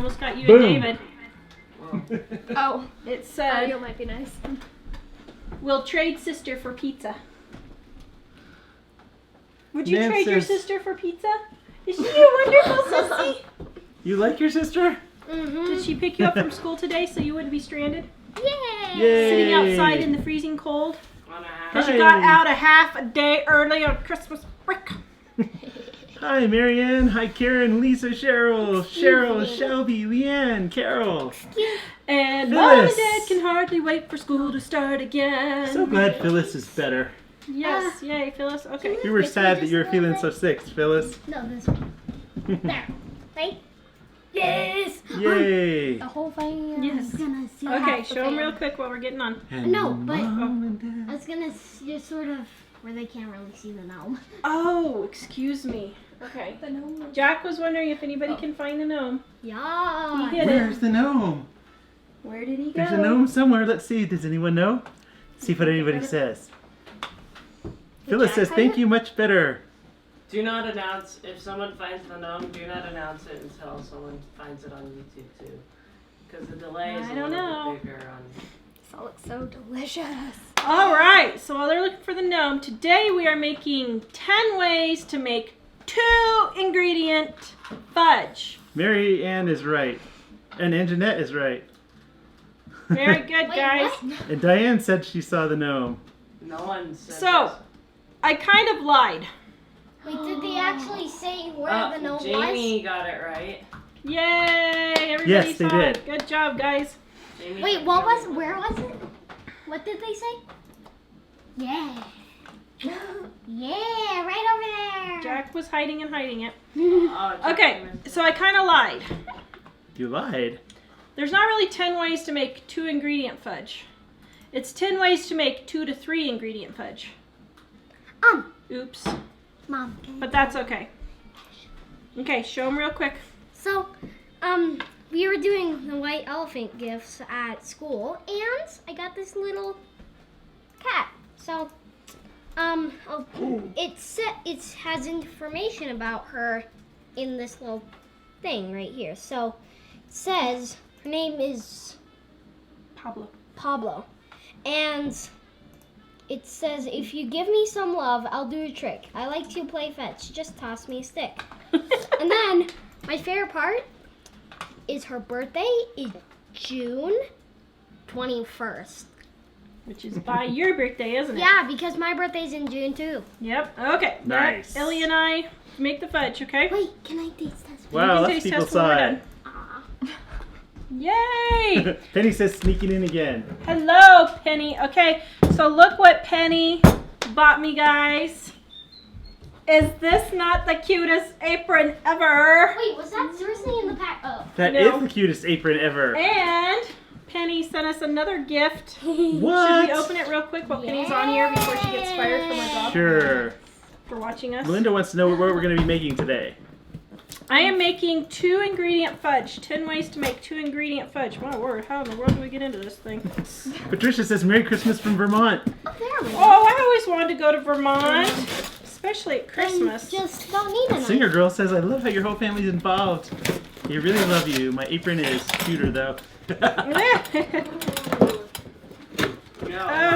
almost got you Boom. and David. Oh, It said, audio might be nice. we'll trade sister for pizza. Would you Nan trade your says- sister for pizza? Is she a wonderful sissy? You like your sister? Did she pick you up from school today so you wouldn't be stranded? Yeah. Yay! Sitting outside in the freezing cold? On a half. Because Hi. you got out a half a day early on Christmas break. Hi, Marianne. Hi, Karen, Lisa, Cheryl, Shelby, Leanne, Carol. And Mom and Phyllis. Dad can hardly wait for school to start again. So glad Phyllis is better. Yes, yay, Phyllis. Okay. We were sad that you were feeling so sick, Phyllis. No, this one. There. Right? Yes. Yay! The whole thing. Yes. Gonna see Okay, half the show them real fan. quick while we're getting on. And No, but- Mom and I Dad. was gonna just sort of where they can't really see the gnome. Oh, excuse me. Okay. The gnome. Jack was wondering if anybody can find the gnome. Yeah. He hid it. Where's the gnome? Where did he go? There's a gnome somewhere. Let's see. Does anyone know? See what anybody says. Phyllis Jack says, hide thank it? you much better. Do not announce, if someone finds the gnome, do not announce it until someone finds it on YouTube too. Because the delay is I a don't little know. bit bigger on. This all looks so delicious. All right, so while they're looking for the gnome, today we are making 10 ways to make 2-ingredient fudge. Mary Ann is right. And Anjanette is right. Very good, Wait, guys. what? And Diane said she saw the gnome. No one said So, I kind of lied. Wait, did they actually say where this. the gnome Jamie got it right. Yay! Everybody Yes, they saw did. it. Good job, guys. Jamie was? Wait, got what was? Jamie. Where was it? What did they say? Yeah. Yeah, right over there. Jack was hiding and hiding it. Oh, Jack Okay, missed it. so I kind of lied. You lied. There's not really 10 ways to make 2-ingredient fudge. It's 10 ways to make 2 to 3-ingredient fudge. Oops. Mom. Can But that's okay. Okay, show them real quick. So, we were doing the white elephant gifts at school, and I got this little cat. So, it has information about her in this little thing right here. So, it says her name is Pablo, and it says, if you give me some love, I'll do a trick. I like to play fetch. Just toss me a stick. And then, my favorite part is her birthday is June 21st. Which is by your birthday, isn't it? Yeah, because my birthday's in June too. Yep. Okay. Nice. Now, Ellie and I make the fudge, okay? Wait, can I taste test? You Wow, can lots of taste people test when saw we're it. done. Aw. Yay! Penny says sneaking in again. Hello, Penny. Okay, so look what Penny bought me, guys. Is this not the cutest apron ever? Wait, was that seriously in the pack? Oh. That No. is the cutest apron ever. And Penny sent us another gift. What? Should we open it real quick while Penny's on here before she gets fired from her job Sure. for watching us? Melinda wants to know what we're going to be making today. I am making 2-ingredient fudge. 10 ways to make 2-ingredient fudge. My word, how in the world do we get into this thing? Patricia says Merry Christmas from Vermont. Oh, there we go. Oh, I always wanted to go to Vermont, especially at Christmas. Just don't need a knife. Singer Girl says, I love how your whole family's involved. They really love you. My apron is cuter though. Yeah,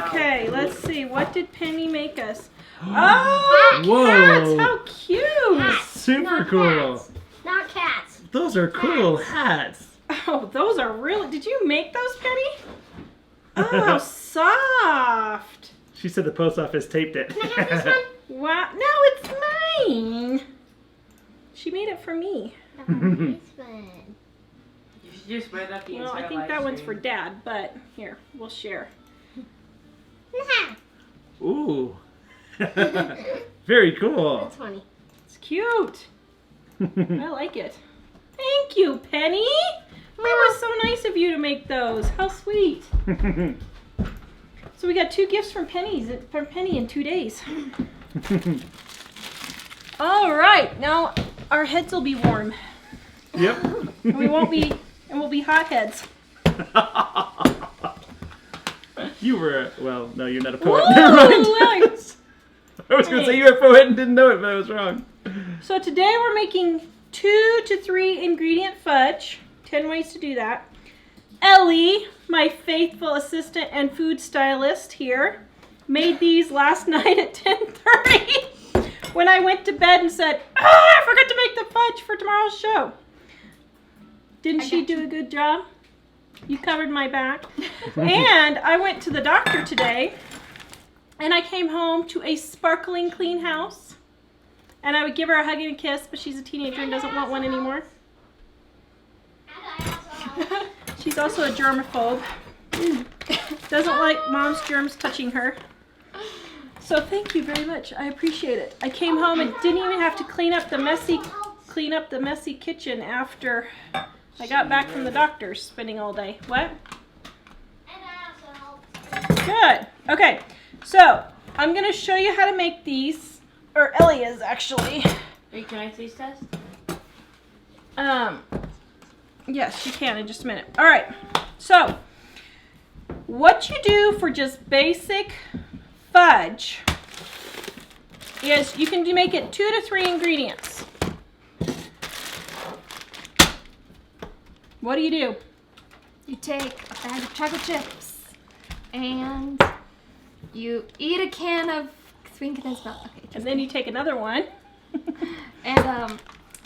Okay, let's see. What did Penny make us? Oh, Whoa. cats! How cute! Cats, Super not cool. Cats. Not cats. Those are cool hats. Oh, those are really. Did you make those, Penny? Oh, how soft! She said the post office taped it. Can I have this one? Wow! No, it's mine. She made it for me. This one. You should just spread out the Well, I entire think live that one's for stream. Dad, but here we'll share. Ooh. Very cool. That's funny. It's cute. I like it. Thank you, Penny. That was so nice of you to make those. How sweet. So we got 2 gifts from Penny in 2 days. All right, now our heads will be warm. Yep. And we'll be hot heads. You were, well, no, you're not a poet. Woo! Never mind. Nice. I was going to say you were a poet and didn't know it, but I was wrong. So today we're making 2 to 3 ingredient fudge. 10 ways to do that. Ellie, my faithful assistant and food stylist here, made these last night at 10:30 when I went to bed and said, I forgot to make the fudge for tomorrow's show. Didn't she do a good job? You covered my back. And I went to the doctor today, and I came home to a sparkling clean house. And I would give her a hug and a kiss, but she's a teenager and doesn't want one anymore. She's also a germaphobe. Doesn't like mom's germs touching her. So thank you very much. I appreciate it. I came home and didn't even have to clean up the messy kitchen after I got back from the doctor's spending all day. What? Good. Okay. So I'm gonna show you how to make these, or Ellie is actually. Wait, can I taste test? Yes, you can in just a minute. All right. So what you do for just basic fudge is you can make it 2 to 3 ingredients. What do? You take a bag of chocolate chips and you eat a can of sweet condensed milk. Okay, And then you take another one. and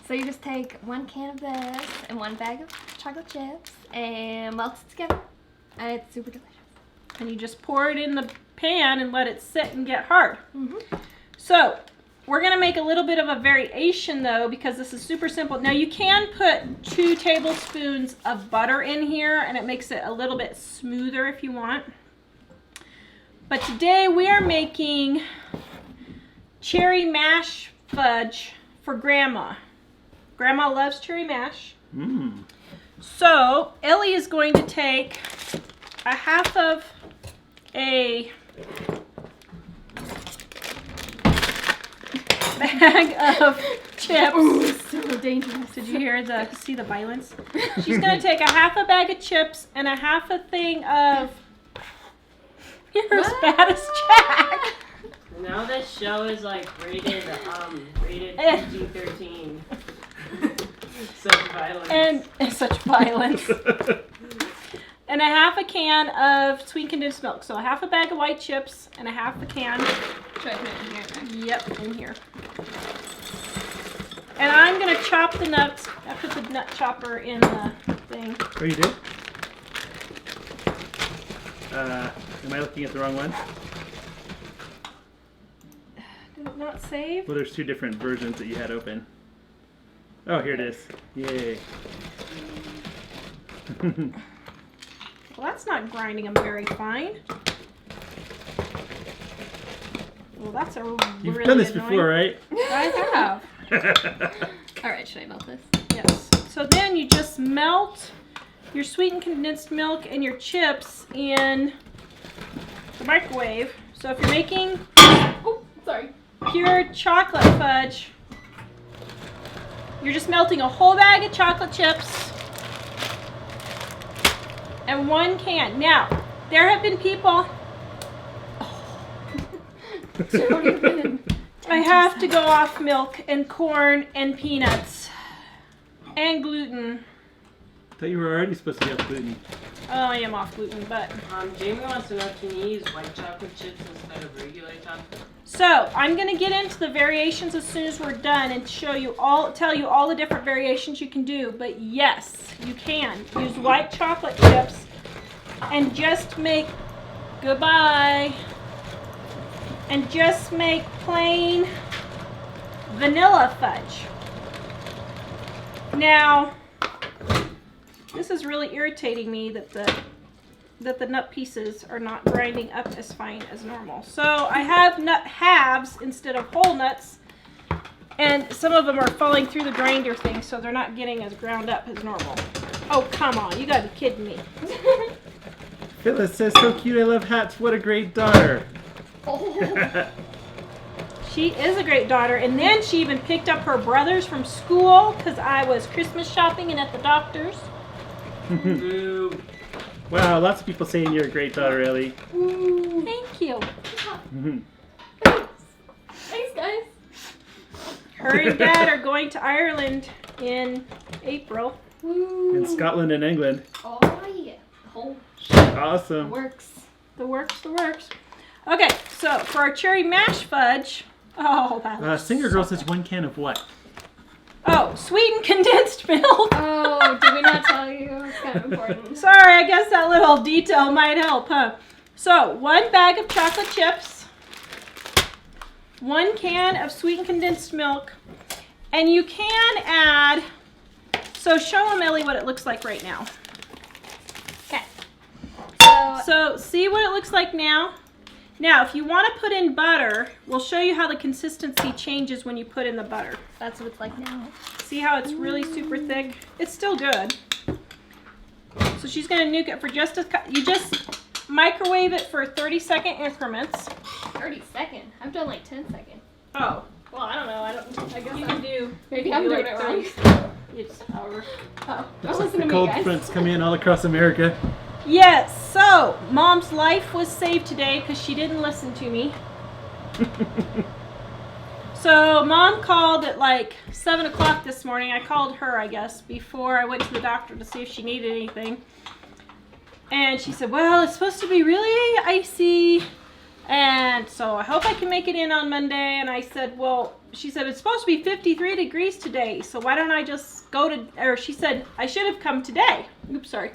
so you just take 1 can of this and 1 bag of chocolate chips and melt it together, and it's super delicious. And you just pour it in the pan and let it sit and get hard. Mm-hmm. So we're going to make a little bit of a variation though, because this is super simple. Now you can put 2 tablespoons of butter in here and it makes it a little bit smoother if you want. But today we are making cherry mash fudge for Grandma. Grandma loves cherry mash. Mmm. So Ellie is going to take a half of a bag of chips. Ooh, so dangerous. Did you see the violence? She's going to take a half a bag of chips and a half a thing of, you're as bad as Jack. Now this show is like rated PG-13. Such violence. And such violence. And a half a can of sweet condensed milk. So a half a bag of white chips and a half a can. Should I put it in here then? Yep, in here. And I'm going to chop the nuts. I put the nut chopper in the thing. Oh, you did? Am I looking at the wrong one? Did it not save? Well, there's 2 different versions that you had open. Oh, here it is. Yay. Well, that's not grinding them very fine. Well, that's a You've really done this annoying. before, right? I have. Alright, should I melt this? Yes. So then you just melt your sweetened condensed milk and your chips in the microwave. So if you're making pure chocolate fudge, you're just melting a whole bag of chocolate chips and 1 can. Now, there have been people. I have to go off milk and corn and peanuts and gluten. I thought you were already supposed to be off gluten. Oh, I am off gluten, but. Jamie wants to know, can you use white chocolate chips instead of regular chocolate? So I'm going to get into the variations as soon as we're done and tell you all the different variations you can do. But yes, you can use white chocolate chips and just make and just make plain vanilla fudge. Now, this is really irritating me that the nut pieces are not grinding up as fine as normal. So I have nut halves instead of whole nuts, and some of them are falling through the grinder thing, so they're not getting as ground up as normal. Oh, come on, you gotta be kidding me. Phyllis says, so cute, I love hats, what a great daughter. She is a great daughter, and then she even picked up her brothers from school because I was Christmas shopping and at the doctor's. Boo. Wow, lots of people saying you're a great daughter, Ellie. Ooh, thank you. Thanks, guys. Her and Dad are going to Ireland in April. In Scotland and England. Oh yeah. Oh, Awesome. works. The works. Okay, so for our cherry mash fudge, oh, that looks Singer Girl says 1 can of what? Oh, sweetened condensed milk. Oh, did we not tell you? It's kind of important. Sorry, I guess that little detail might help, huh? So, 1 bag of chocolate chips, 1 can of sweetened condensed milk, and you can add, so show them, Ellie, what it looks like right now. Okay. So, see what it looks like now? Now, if you want to put in butter, we'll show you how the consistency changes when you put in the butter. That's what it's like now. See how it's really super thick? It's still good. So she's going to nuke it for just you just microwave it for 30-second increments. 30 seconds. I've done like 10 seconds. Oh, Well, I don't know. I guess you I'm can do. Maybe you I'm do doing like it wrong. 30. It's however. Oh, don't Looks like listen the to me, cold guys. fronts come in all across America. Yes. So Mom's life was saved today because she didn't listen to me. So Mom called at like 7 o'clock this morning. I called her, I guess, before I went to the doctor to see if she needed anything. And she said, well, it's supposed to be really icy. And so I hope I can make it in on Monday. And I said, well, she said, it's supposed to be 53 degrees today. So why don't I just go to, or she said, I should have come today. Oops, sorry.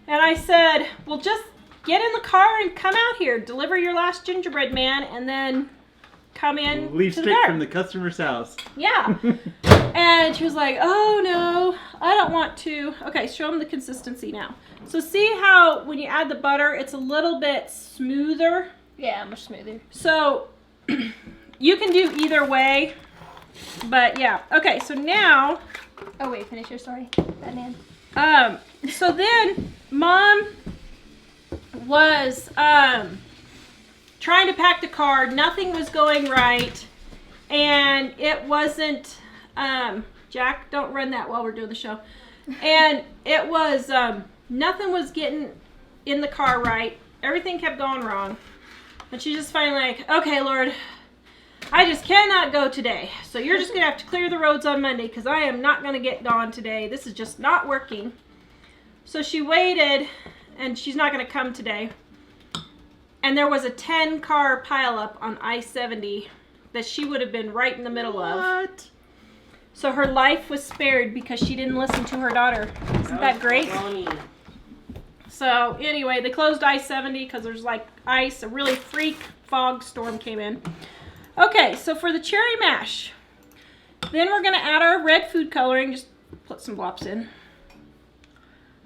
And I said, well, just get in the car and come out here. Deliver your last gingerbread man and then come in Leave to the straight dark. from the customer's house. Yeah. And she was like, oh no, I don't want to. Okay, show them the consistency now. So see how when you add the butter, it's a little bit smoother. Yeah, much smoother. So you can do either way. But yeah. Okay, so now, Oh wait, finish your story, Batman. so then Mom was trying to pack the car. Nothing was going right. And it wasn't, Jack, don't run that while we're doing the show. And it was, nothing was getting in the car right. Everything kept going wrong. And she's just finally like, okay, Lord, I just cannot go today. So you're just going to have to clear the roads on Monday because I am not going to get gone today. This is just not working. So she waited, and she's not going to come today. And there was a 10-car pileup on I-70 that she would have been right in the middle of. What? So her life was spared because she didn't listen to her daughter. Isn't that great? So anyway, they closed I-70 because there's like ice. A really freak fog storm came in. Okay, so for the cherry mash, then we're going to add our red food coloring. Just put some blobs in.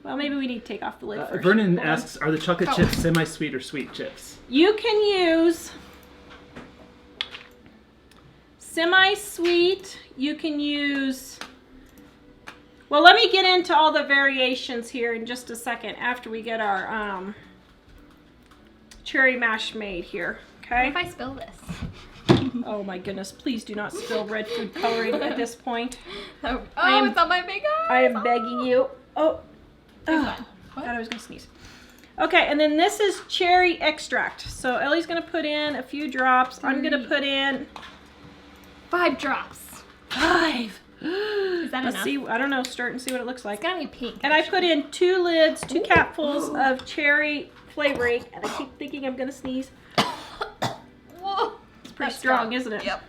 Well, maybe we need to take off the lid first. Vernon Hold on. asks, are the chocolate chips semi-sweet or sweet chips? You can use semi-sweet. You can use... Well, let me get into all the variations here in just a second after we get our cherry mash made here. Okay? What if I spill this? Oh my goodness, please do not spill red food coloring at this point. Oh, am- it's on my big eye. I am begging you. Oh. What? Thought I was going to sneeze. Okay, and then this is cherry extract. So Ellie's going to put in a few drops. I'm going to put in 5 drops. 5. Is that Let's enough? see. I don't know. Start and see what it looks like. It's gotta be pink. And I put in 2 lids, 2 capfuls of cherry flavoring. And I keep thinking I'm going to sneeze. Whoa. It's pretty strong, isn't it? Yep.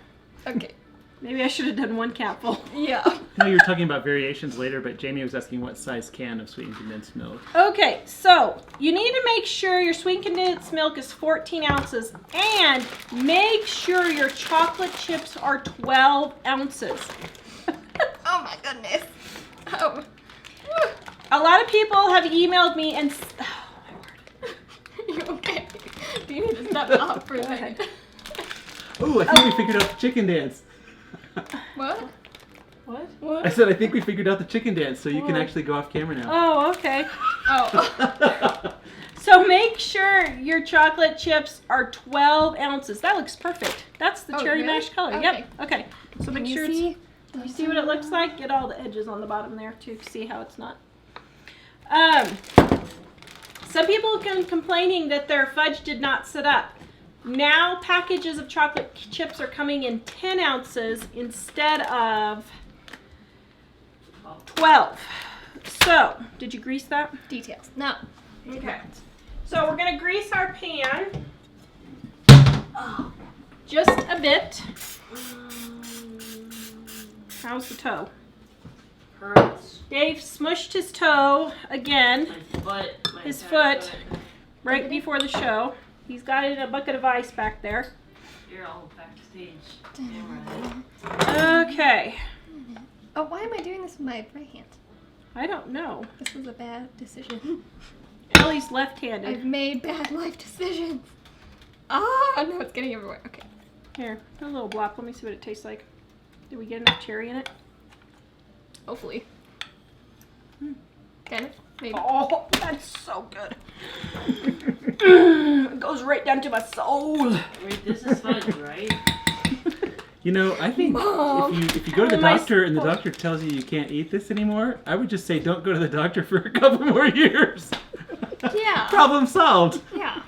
Okay. Maybe I should have done 1 capful. Yeah. No, you were talking about variations later, but Jamie was asking what size can of sweetened condensed milk. Okay, so you need to make sure your sweetened condensed milk is 14 ounces and make sure your chocolate chips are 12 ounces. Oh my goodness. Oh. A lot of people have emailed me and... Oh, my word. You okay? Do you need to step up for a Go ahead. minute? Oh, I think we figured out the chicken dance. What? What? I said, I think we figured out the chicken dance, so you can Oh. actually go off camera now. Oh, okay. Oh. So make sure your chocolate chips are 12 ounces. That looks perfect. That's the Oh, cherry really? mash color. Okay. Yep. Okay. So make Can you sure see? it's... You see what it looks like? Get all the edges on the bottom there too. See how it's not. Some people have been complaining that their fudge did not sit up. Now packages of chocolate chips are coming in 10 ounces instead of 12. So, did you grease that? Details. No. Okay. So we're gonna grease our pan. Just a bit. How's the toe? Hurts. Dave smushed his toe again, My his entire foot, right before the show. He's got it in a bucket of ice back there. You're all backstage. Camera. Okay. Oh, why am I doing this with my right hand? I don't know. This was a bad decision. Ellie's left-handed. I've made bad life decisions. Ah, no, it's getting everywhere. Okay. Here, a little block. Let me see what it tastes like. Did we get enough cherry in it? Hopefully. Kind of. Maybe. Oh, that's so good. It goes right down to my soul. Wait, this is fudge, right? You know, I think Mom. if you go to the How am I doctor and the doctor tells you can't eat this anymore, I would just say don't go to the doctor for a couple more years. Yeah. Problem solved. Yeah.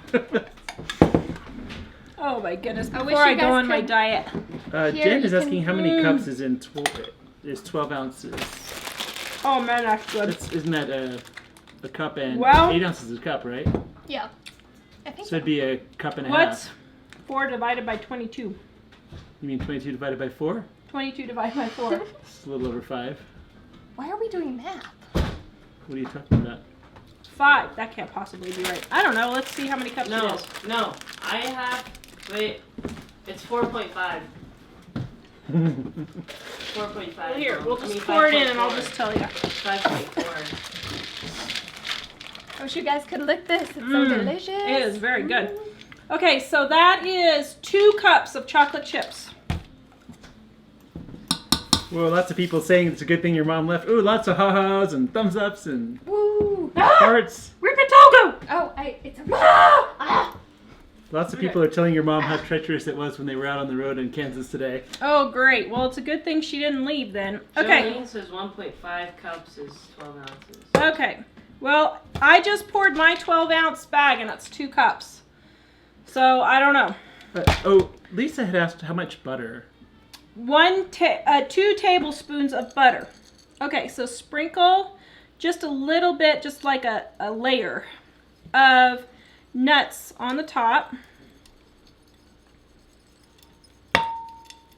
Oh my goodness! I Before wish I, you go guys on my could- diet. Here, Jen is you asking how can- many cups is in 12 ounces. Oh man, that's good. Isn't that a cup and Well- 8 ounces is a cup, right? Yeah. I think So it'd be a cup and a What's half. 4 divided by 22? You mean 22 divided by 4? 22 divided by 4. It's a little over 5. Why are we doing math? What are you talking about? 5. That can't possibly be right. I don't know. Let's see how many cups it No, is. no. I have. Wait. It's 4.5. 4.5. Well, here, we'll just I mean, pour it in and I'll 5.4. just tell you. 5.4. I wish you guys could lick this. It's so delicious. It is very good. Okay, so that is 2 cups of chocolate chips. Well, lots of people saying it's a good thing your mom left. Ooh, lots of ha-has and thumbs ups and Woo. hearts. Where'd the toe go? Oh, it's a Lots of people are telling your mom how treacherous it was when they were out on the road in Kansas today. Oh, great. Well, it's a good thing she didn't leave then. Okay. Jolene says 1.5 cups is 12 ounces. Okay. Well, I just poured my 12-ounce bag and that's 2 cups. So, I don't know. Lisa had asked how much butter. 2 tablespoons of butter. Okay, so sprinkle just a little bit, just like a layer of nuts on the top.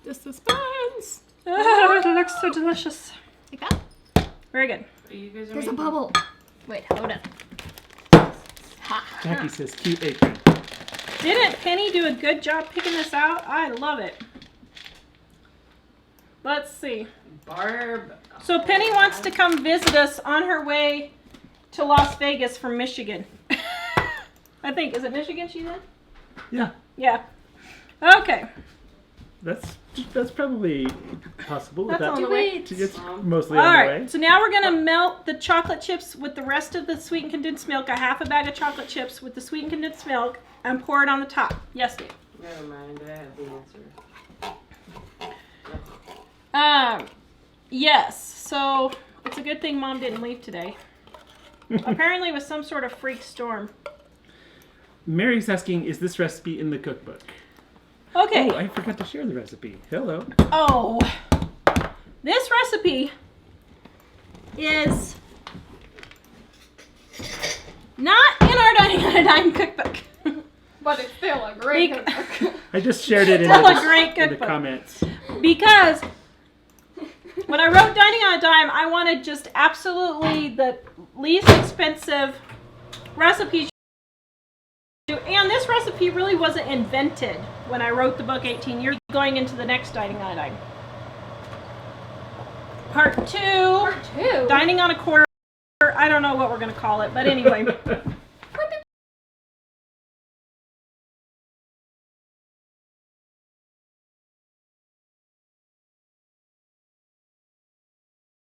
The suspense. Oh, it looks so delicious. Like that? Very good. You guys are There's a making- bubble. Wait, hold up. Ha. Jackie says cute apron. Didn't Penny do a good job picking this out? I love it. Let's see. Barb. So Penny wants to come visit us on her way to Las Vegas from Michigan. I think, is it Michigan she's in? Yeah, Yeah. Okay. that's probably possible. That's on the Do way. it. It's mostly All on the right, way. so now we're gonna melt the chocolate chips with the rest of the sweetened condensed milk, a half a bag of chocolate chips with the sweetened condensed milk, and pour it on the top. Yes, Dave. Never mind, I have the answer. Yes, so it's a good thing Mom didn't leave today. Apparently it was some sort of freak storm. Mary's asking, is this recipe in the cookbook? Okay. Oh, I forgot to share the recipe. Hello. Oh, this recipe is not in our Dining on a Dime cookbook. But it's still a great Bec- cookbook. I just shared it in, Still a the, great in the cookbook. comments. Because when I wrote Dining on a Dime, I wanted just absolutely the least expensive recipes. And this recipe really wasn't invented when I wrote the book 18 years ago, going into the next Dining on a Dime. Part 2, Part 2. Dining on a Quarter. I don't know what we're going to call it, but anyway.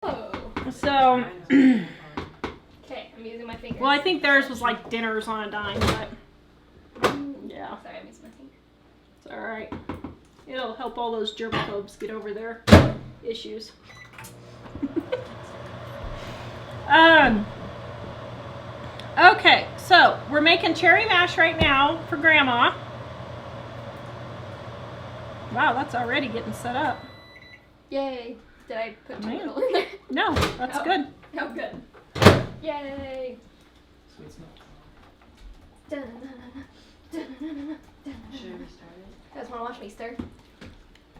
Oh. So, Okay, I'm using my fingers. well, I think theirs was like dinners on a dime, but yeah, Sorry, I'm using my fingers. it's all right. It'll help all those germaphobes get over their issues. Okay, so we're making cherry mash right now for Grandma. Wow, that's already getting set up. Yay. Did I put too Man. little in there? No, that's Oh. good. Oh, good. Yay. Sweet smell. Dun-dun-dun-dun. Dun-dun-dun-dun. Should we start it? You guys want to watch me stir?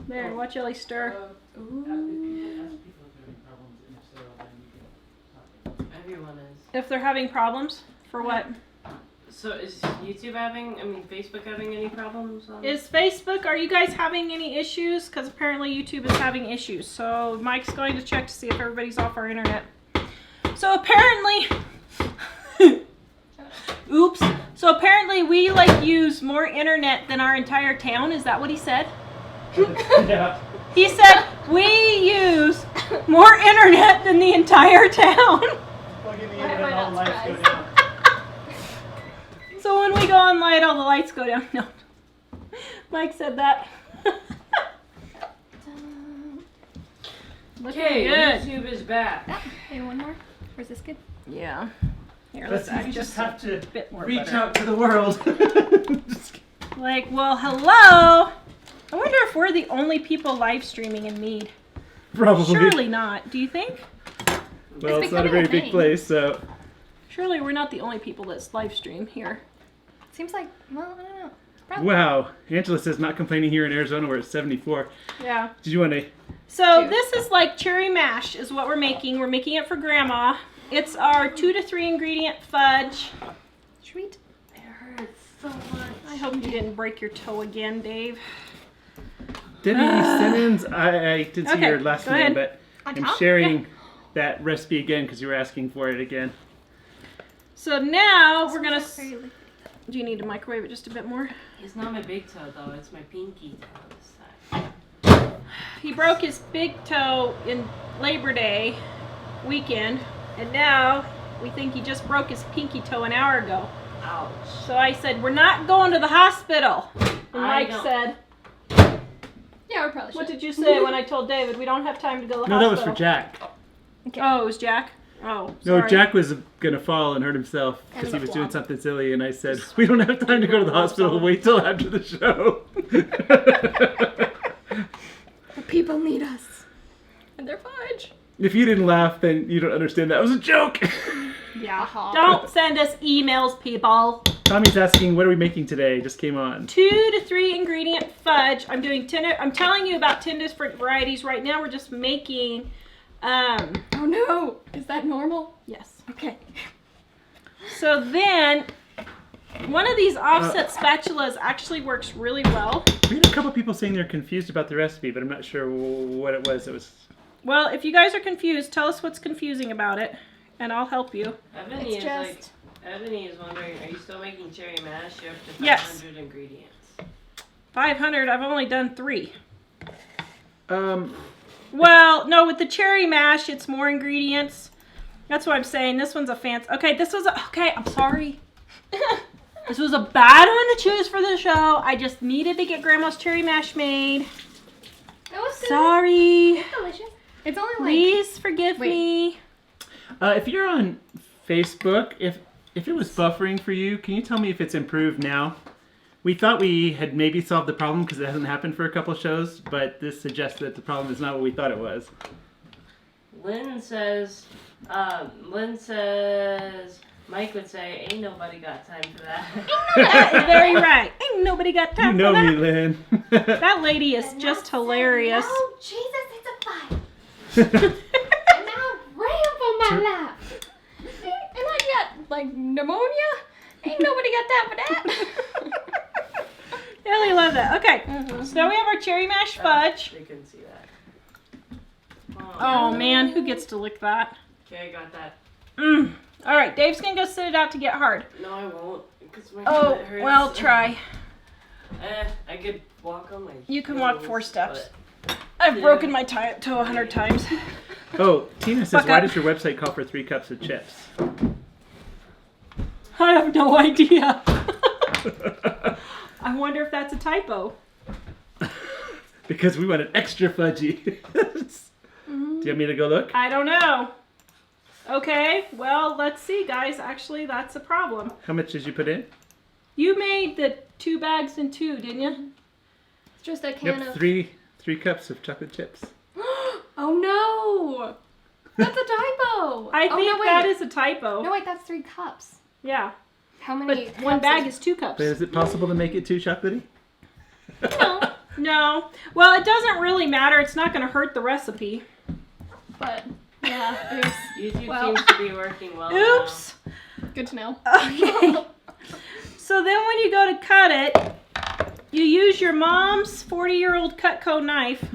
There, watch Ellie stir. Everyone is. If they're having problems, for what? So is YouTube Facebook having any problems? Is Facebook, are you guys having any issues? Because apparently YouTube is having issues. So Mike's going to check to see if everybody's off our internet. So apparently, oops. So apparently we use more internet than our entire town. Is that what he said? Yeah. He said we use more internet than the entire town. Plug in the Why am internet, I all not the lights go surprised? down. So when we go on light, all the lights go down. No. Mike said that. Looking Okay, good. YouTube is back. Maybe one more? Or is this good? Yeah. Here, Let's let's add you just just have to a bit more reach butter. out to the world. Just kidding. Like, well, hello. I wonder if we're the only people live streaming in Mead. Probably. Surely not. Do you think? Well, it's not a becoming very a big thing. place, so. Surely we're not the only people that's live stream here. Seems like, well, I don't know. Probably. Wow. Angela says not complaining here in Arizona where it's 74. Yeah. Did you want to? So Two. this is like cherry mash is what we're making. We're making it for Grandma. It's our 2 to 3 ingredient fudge. Sweet. It hurts so much. I hope you didn't break your toe again, Dave. Debbie Simmons, I didn't see Okay, your last go name, ahead. but On I'm top? sharing that recipe again because you were asking for it again. So now we're gonna. Very liquid. Do you need to microwave it just a bit more? It's not my big toe though, it's my pinky toe this side. He broke his big toe in Labor Day weekend, and now we think he just broke his pinky toe an hour ago. Ouch. So I said, we're not going to the hospital. And I Mike don't- said, Yeah, we probably should. what did you say when I told David we don't have time to go to the No, that was hospital? for Jack. Oh, it was Jack? Oh, No, sorry. Jack was gonna fall and hurt himself because he And was the doing flop. something silly, and I said, we don't have time to go to the hospital. Wait till after the show. The people need us. And they're fudge. If you didn't laugh, then you don't understand that was a joke. Yeah. Uh-huh. Don't send us emails, people. Tommy's asking, what are we making today? Just came on. 2 to 3 ingredient fudge. I'm doing 10. I'm telling you about 10 different varieties right now. We're just making. Oh no! Is that normal? Yes. Okay. So then, one of these offset spatulas actually works really well. We had a couple people saying they're confused about the recipe, but I'm not sure what it was. It was. Well, if you guys are confused, tell us what's confusing about it, and I'll help you. Ebony It's is just- Ebony is wondering, are you still making cherry mash? You're up to 500 Yes. ingredients. 500. I've only done 3. Um, Well, no, with the cherry mash, it's more ingredients. That's what I'm saying. This one's a fancy. Okay, this was a. Okay, I'm sorry. This was a bad one to choose for the show. I just needed to get Grandma's cherry mash made. That was good. Sorry. It's delicious. It's only like. Please forgive Wait. me. if you're on Facebook, if it was buffering for you, can you tell me if it's improved now? We thought we had maybe solved the problem because it hasn't happened for a couple shows, but this suggests that the problem is not what we thought it was. Lynn says, Mike would say, ain't nobody got time for that. That is very right. Ain't nobody got You time know for me, that. Lynn. That lady is just hilarious. Oh, Jesus, it's a 5. And now ramp on my lap. And I got like pneumonia. Ain't nobody got time for that. Really love that. Okay, so now we have our cherry mash fudge. They couldn't see that. Oh man, who gets to lick that? Okay, I got that. All right, Dave's gonna go sit it out to get hard. No, I won't. Because my Oh, foot hurts. well, try. I could walk on my You can walk 4 heels, steps. but- I've Yeah. broken my toe 100 times. Oh, Tina says, Fuck why up. does your website call for 3 cups of chips? I have no idea. I wonder if that's a typo. Because we want an extra fudgy. Do you want me to go look? I don't know. Okay, well, let's see, guys. Actually, that's a problem. How much did you put in? You made the 2 bags in 2, didn't you? It's just a can Yep, of. 3 cups of chocolate chips. Oh no! That's a typo! I Oh, think no, wait. that is a typo. No, wait, that's 3 cups. Yeah. How many? But one cups bag is 2 cups. But is it possible to make it too chocolatey? No. Well, it doesn't really matter. It's not going to hurt the recipe. But, yeah, oops. YouTube Well. seems to be working well Oops. Good to know. Okay. So then when you go to cut it, you use your mom's 40-year-old Cutco knife.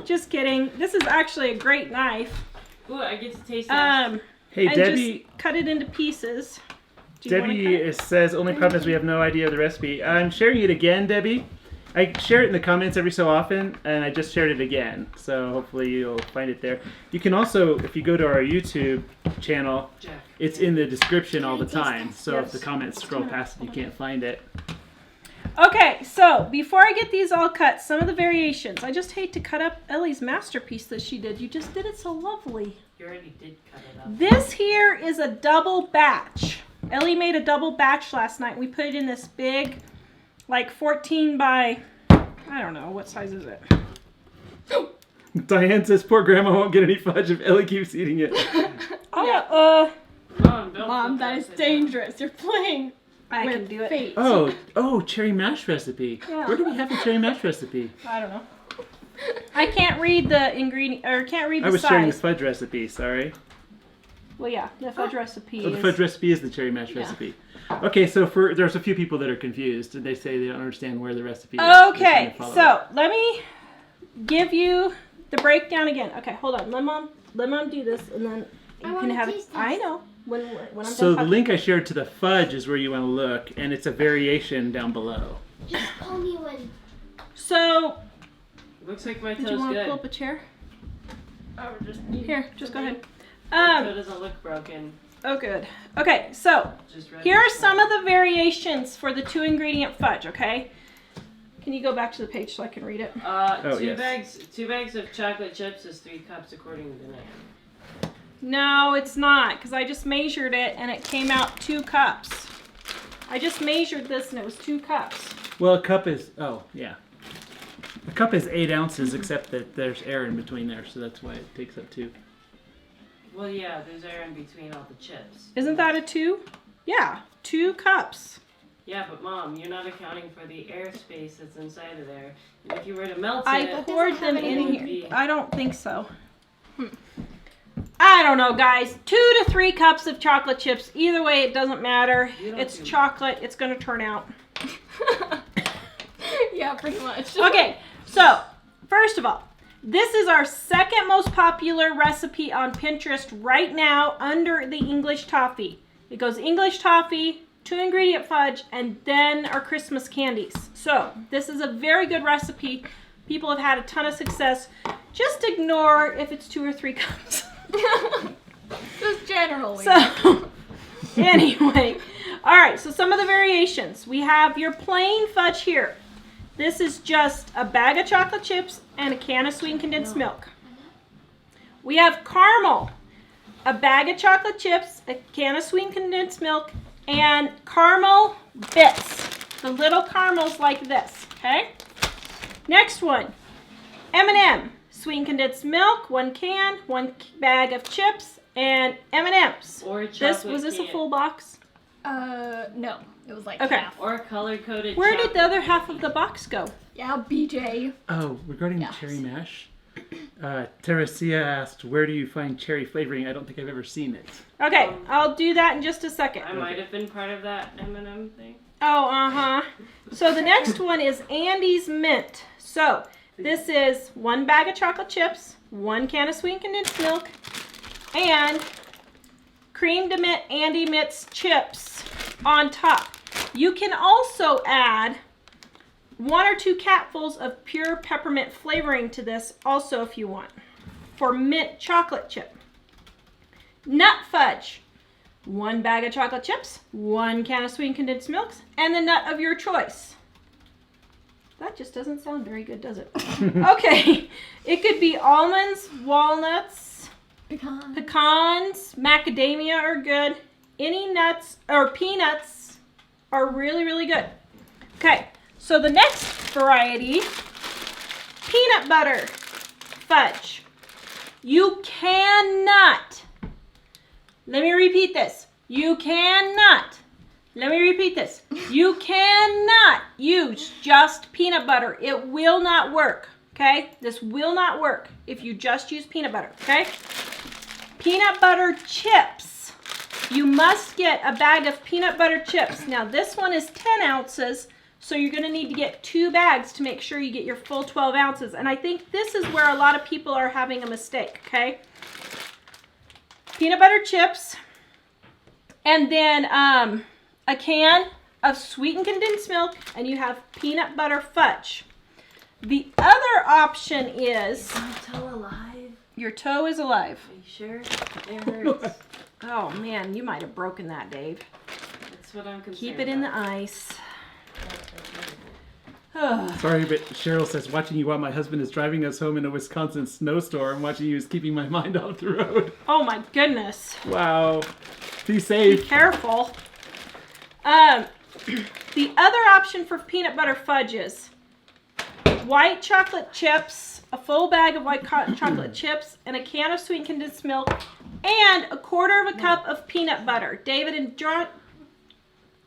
Just kidding. This is actually a great knife. now. Ooh, I get to taste that. Hey, and Debbie. just cut it into pieces. Do you wanna cut Debbie it? says only problem is we have no idea of the recipe. I'm sharing it again, Debbie. I share it in the comments every so often, and I just shared it again. So hopefully you'll find it there. You can also, if you go to our YouTube channel, Jack. it's in the description all the time. So Yes. if the comments scroll past it, you can't find it. Okay, so before I get these all cut, some of the variations. I just hate to cut up Ellie's masterpiece that she did. You just did it so lovely. You already did cut it up. This here is a double batch. Ellie made a double batch last night. We put it in this big, like 14 by, I don't know, what size is it? Diane says poor grandma won't get any fudge if Ellie keeps eating it. Oh, Mom, don't Mom, put that is upside dangerous. You're playing I with can do it. fate. Oh, cherry mash recipe. Yeah. Where do we have the cherry mash recipe? I don't know. I can't read the ingredient, or can't read the I was sharing the size. fudge recipe, sorry. Well, yeah, the fudge recipe Oh, the is. fudge recipe is the cherry mash recipe. Okay, so there's a few people that are confused, and they say they don't understand where the recipe is. They're trying Okay, to follow so let me give you the breakdown again. Okay, hold on. Let mom do this, and then I you can wanna have it. taste this. I know when I'm So done. the link I shared to the fudge is where you want to look, and it's a variation down below. Just call me when. So, Looks like my did toe's you want to good. pull up a chair? Oh, just Here, just go ahead. My toe doesn't look broken. Oh, good. Okay, so Just ready here are to some start. of the variations for the 2-ingredient fudge. Okay, can you go back to the page so I can read it? Oh, two yes. bags of chocolate chips is 3 cups according to Nan. No, it's not, because I just measured it and it came out 2 cups. I just measured this and it was 2 cups. Well, a cup is, oh, yeah. A cup is 8 ounces, except that there's air in between there, so that's why it takes up 2. Well, yeah, there's air in between all the chips. Isn't that a 2? Yeah, 2 cups. Yeah, but Mom, you're not accounting for the airspace that's inside of there. And if you were to melt I it, poured have them any in would here. be- I don't think so. I don't know, guys. 2 to 3 cups of chocolate chips. Either way, it doesn't matter. You don't It's do- chocolate. It's going to turn out. yeah, pretty much. Okay, so first of all, this is our second most popular recipe on Pinterest right now under the English toffee. It goes English toffee, 2-ingredient fudge, and then our Christmas candies. So this is a very good recipe. People have had a ton of success. Just ignore if it's 2 or 3 cups. Just generally. So anyway, all right, so some of the variations. We have your plain fudge here. This is just a bag of chocolate chips and a can of sweetened condensed milk. We have caramel, a bag of chocolate chips, a can of sweetened condensed milk, and caramel bits. The little caramels like this, okay? Next one, M&M, sweetened condensed milk, 1 can, 1 bag of chips, and M&Ms. or chocolate Was this a can- full box? No, it was like Okay. half. or color-coded Where did chocolate. the other half of the box go? Yeah, BJ. Oh, regarding Yes. the cherry mash, Teresia asked, where do you find cherry flavoring? I don't think I've ever seen it. Okay, I'll do that in just a second. I might have been part of that M&M thing. Oh, uh-huh. So the next one is Andy's Mint. So this is 1 bag of chocolate chips, 1 can of sweetened condensed milk, and cream to mint Andy Mitts chips on top. You can also add 1 or 2 capfuls of pure peppermint flavoring to this also if you want, for mint chocolate chip. Nut fudge. 1 bag of chocolate chips, 1 can of sweetened condensed milks, and the nut of your choice. That just doesn't sound very good, does it? Okay, it could be almonds, walnuts, pecans, macadamia are good. Any nuts or peanuts are really, really good. Okay, so the next variety, peanut butter. fudge. You cannot, let me repeat this. You cannot, let me repeat this. You cannot use just peanut butter. It will not work, okay? This will not work if you just use peanut butter, okay? Peanut butter chips. You must get a bag of peanut butter chips. Now this one is 10 ounces, so you're gonna need to get 2 bags to make sure you get your full 12 ounces. And I think this is where a lot of people are having a mistake, okay? Peanut butter chips, and then a can of sweetened condensed milk, and you have peanut butter fudge. The other option is... Is my toe alive? Your toe is alive. Are you sure? It hurts. Oh man, you might have broken that, Dave. That's what I'm concerned Keep it in the about. ice. Sorry, but Cheryl says, watching you while my husband is driving us home in a Wisconsin snowstorm, watching you is keeping my mind off the road. Oh my goodness. Wow. Be Be safe. careful. The other option for peanut butter fudge is white chocolate chips, a full bag of white chocolate chips, and a can of sweetened condensed milk, and a quarter of a cup of peanut butter. David and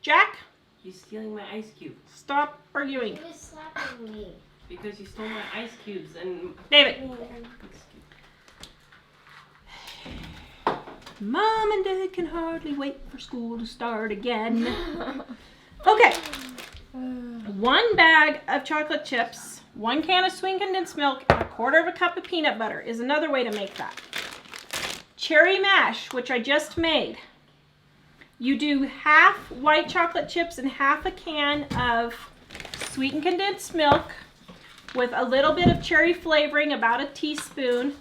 Jack, You're stealing my ice cube stop arguing. He was slapping me. because you stole my ice cubes and David. Mom and Dad can hardly wait for school to start again. Okay. 1 bag of chocolate chips, 1 can of sweetened condensed milk, and a quarter of a cup of peanut butter is another way to make that. Cherry mash, which I just made. You do half white chocolate chips and half a can of sweetened condensed milk with a little bit of cherry flavoring, about a teaspoon,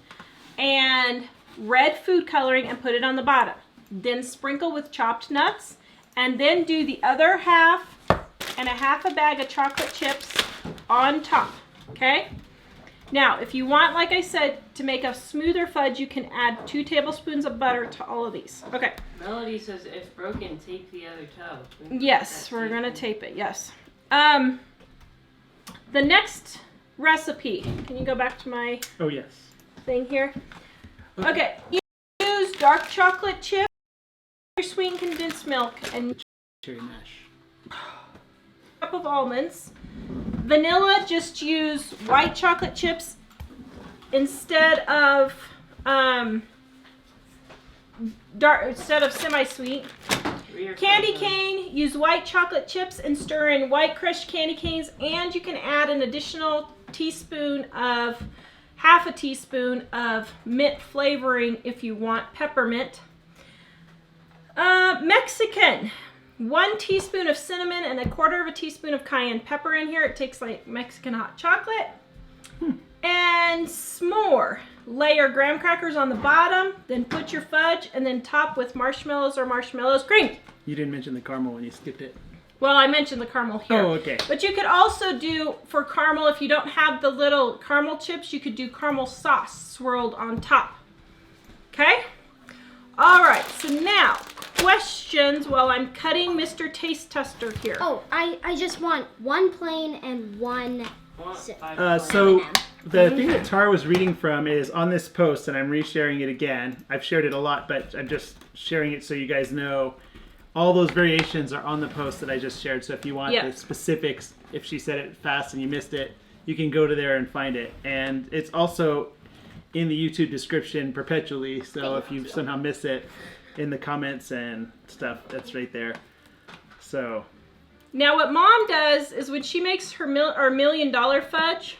and red food coloring, and put it on the bottom. Then sprinkle with chopped nuts, and then do the other half and a half a bag of chocolate chips on top, okay? Now, if you want, like I said, to make a smoother fudge, you can add 2 tablespoons of butter to all of these. Okay. Melody says if broken, tape the other toe. We can Yes, put that we're tape gonna in. tape it, yes. The next recipe, can you go back to my Oh, yes. thing here? Okay, use dark chocolate chip, sweetened condensed milk, and Cherry mash. a cup of almonds. Vanilla, just use white chocolate chips instead of semi-sweet. Rear Candy foot. cane, use white chocolate chips and stir in white crushed candy canes, and you can add an additional half a teaspoon of mint flavoring if you want peppermint. Mexican, 1 teaspoon of cinnamon and a quarter of a teaspoon of cayenne pepper in here. It tastes like Mexican hot chocolate. And s'more. Layer graham crackers on the bottom, then put your fudge, and then top with marshmallows or marshmallows cream. You didn't mention the caramel when you skipped it. Well, I mentioned the caramel here. Oh, okay. But you could also do, for caramel, if you don't have the little caramel chips, you could do caramel sauce swirled on top. Okay? All right, so now, questions while I'm cutting Mr. Taste Tester here. Oh, I just want 1 plain and 1 I want Sit. 5 So M&M. the thing that Tara was reading from is on this post, and I'm resharing it again. I've shared it a lot, but I'm just sharing it so you guys know. All those variations are on the post that I just shared. So if you want Yeah. the specifics, if she said it fast and you missed it, you can go to there and find it. And it's also in the YouTube description perpetually. So if you somehow miss it in the comments and stuff, that's right there. So Now what Mom does is when she makes her $1 million fudge,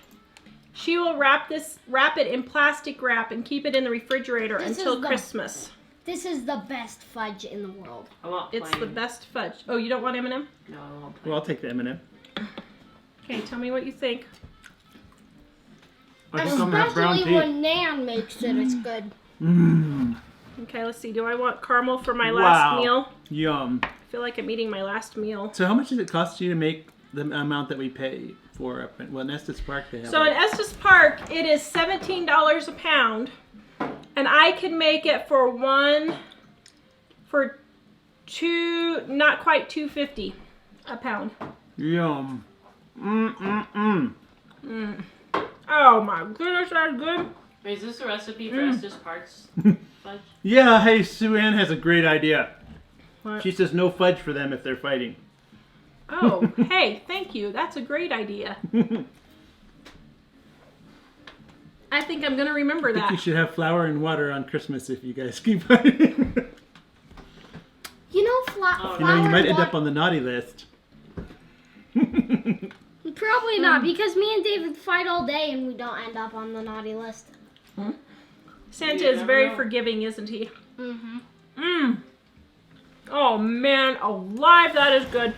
she will wrap it in plastic wrap and keep it in the refrigerator This until is the- Christmas. This is the best fudge in the world. I want It's plain. the best fudge. Oh, you don't want M&M? No, I want plain. well, I'll take the M&M. Okay, tell me what you think. I think I'm gonna have brown Especially teeth. when Nan makes it, it's good. Mmm. Okay, let's see. Do I want caramel for my Wow. last meal? Yum. I feel like I'm eating my last meal. So how much does it cost you to make the amount that we pay for up in, well, in Estes Park they have So in Estes Park, it is $17 a pound, and I can make it for not quite $2.50 a pound. Yum. Oh my goodness, that's good. Wait, is this a recipe for Estes Parks fudge? Yeah, hey, Sue Ann has a great idea. What? She says no fudge for them if they're fighting. Oh, hey, thank you. That's a great idea. I think I'm going to remember I think you that. should have flour and water on Christmas if you guys keep fighting. You know, Oh, You know, you flour might and end up wa- on the naughty list. Probably not, because me and David fight all day and we don't end up on the naughty list. Santa You is never very know. forgiving, isn't he? Mm-hmm. Mmm. Oh, man, alive, that is good.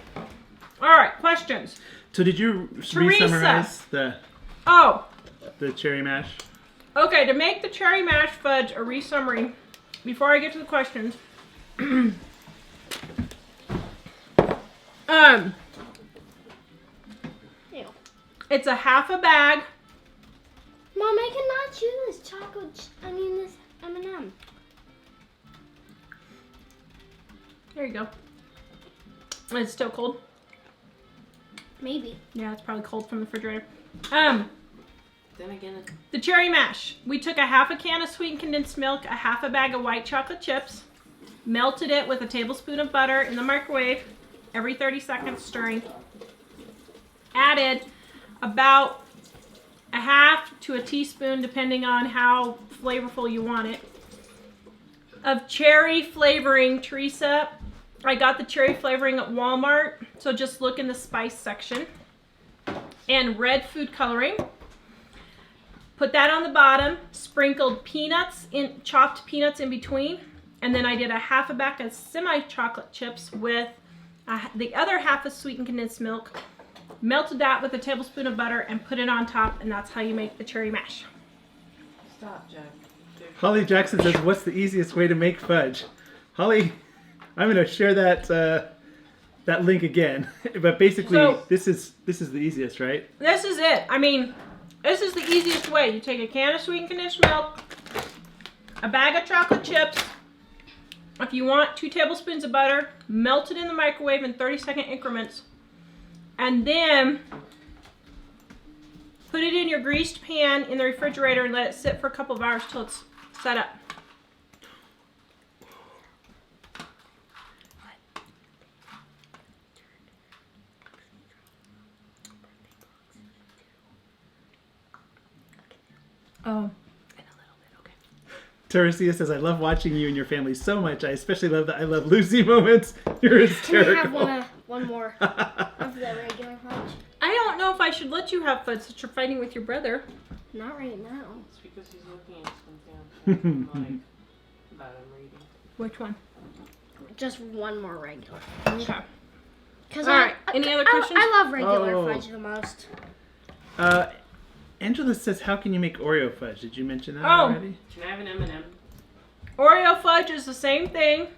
All right, questions. So did you Teresa. re-summarize Oh, the cherry mash? okay, to make the cherry mash fudge, a re-summary, before I get to the questions. Ew. It's a half a bag. Mom, I cannot chew this this M&M. There you go. It's still cold. Maybe. Yeah, it's probably cold from the refrigerator. Then again, The cherry mash. We took a half a can of sweetened condensed milk, a half a bag of white chocolate chips, melted it with a tablespoon of butter in the microwave, every 30 seconds stirring. Added about a half to a teaspoon, depending on how flavorful you want it, of cherry flavoring. Teresa, I got the cherry flavoring at Walmart, so just look in the spice section. And red food coloring. Put that on the bottom, sprinkled peanuts, chopped peanuts in between, and then I did a half a bag of semi-chocolate chips with the other half of sweetened condensed milk, melted that with a tablespoon of butter, and put it on top, and that's how you make the cherry mash. stop, Jack. Holly Jackson says, what's the easiest way to make fudge? Holly, I'm going to share that link again. But basically, So- this is the easiest, right? This is it. I mean, this is the easiest way. You take a can of sweetened condensed milk, a bag of chocolate chips, if you want 2 tablespoons of butter, melt it in the microwave in 30-second increments, and then put it in your greased pan in the refrigerator and let it sit for a couple of hours till it's set up. Oh. Teresia says, I love watching you and your family so much. I especially love the I love Lucy moments. You're Can I have hysterical. one more of the regular fudge? I don't know if I should let you have fudge since you're fighting with your brother. Not right now. It's because he's looking at something on like that I'm reading. Which one? Just one more regular. Okay. Cause All right. Any other questions? I love regular Oh. fudge the most. Angela says, how can you make Oreo fudge? Did you mention that Oh. already? Can I have an M&M? Oreo fudge is the same thing.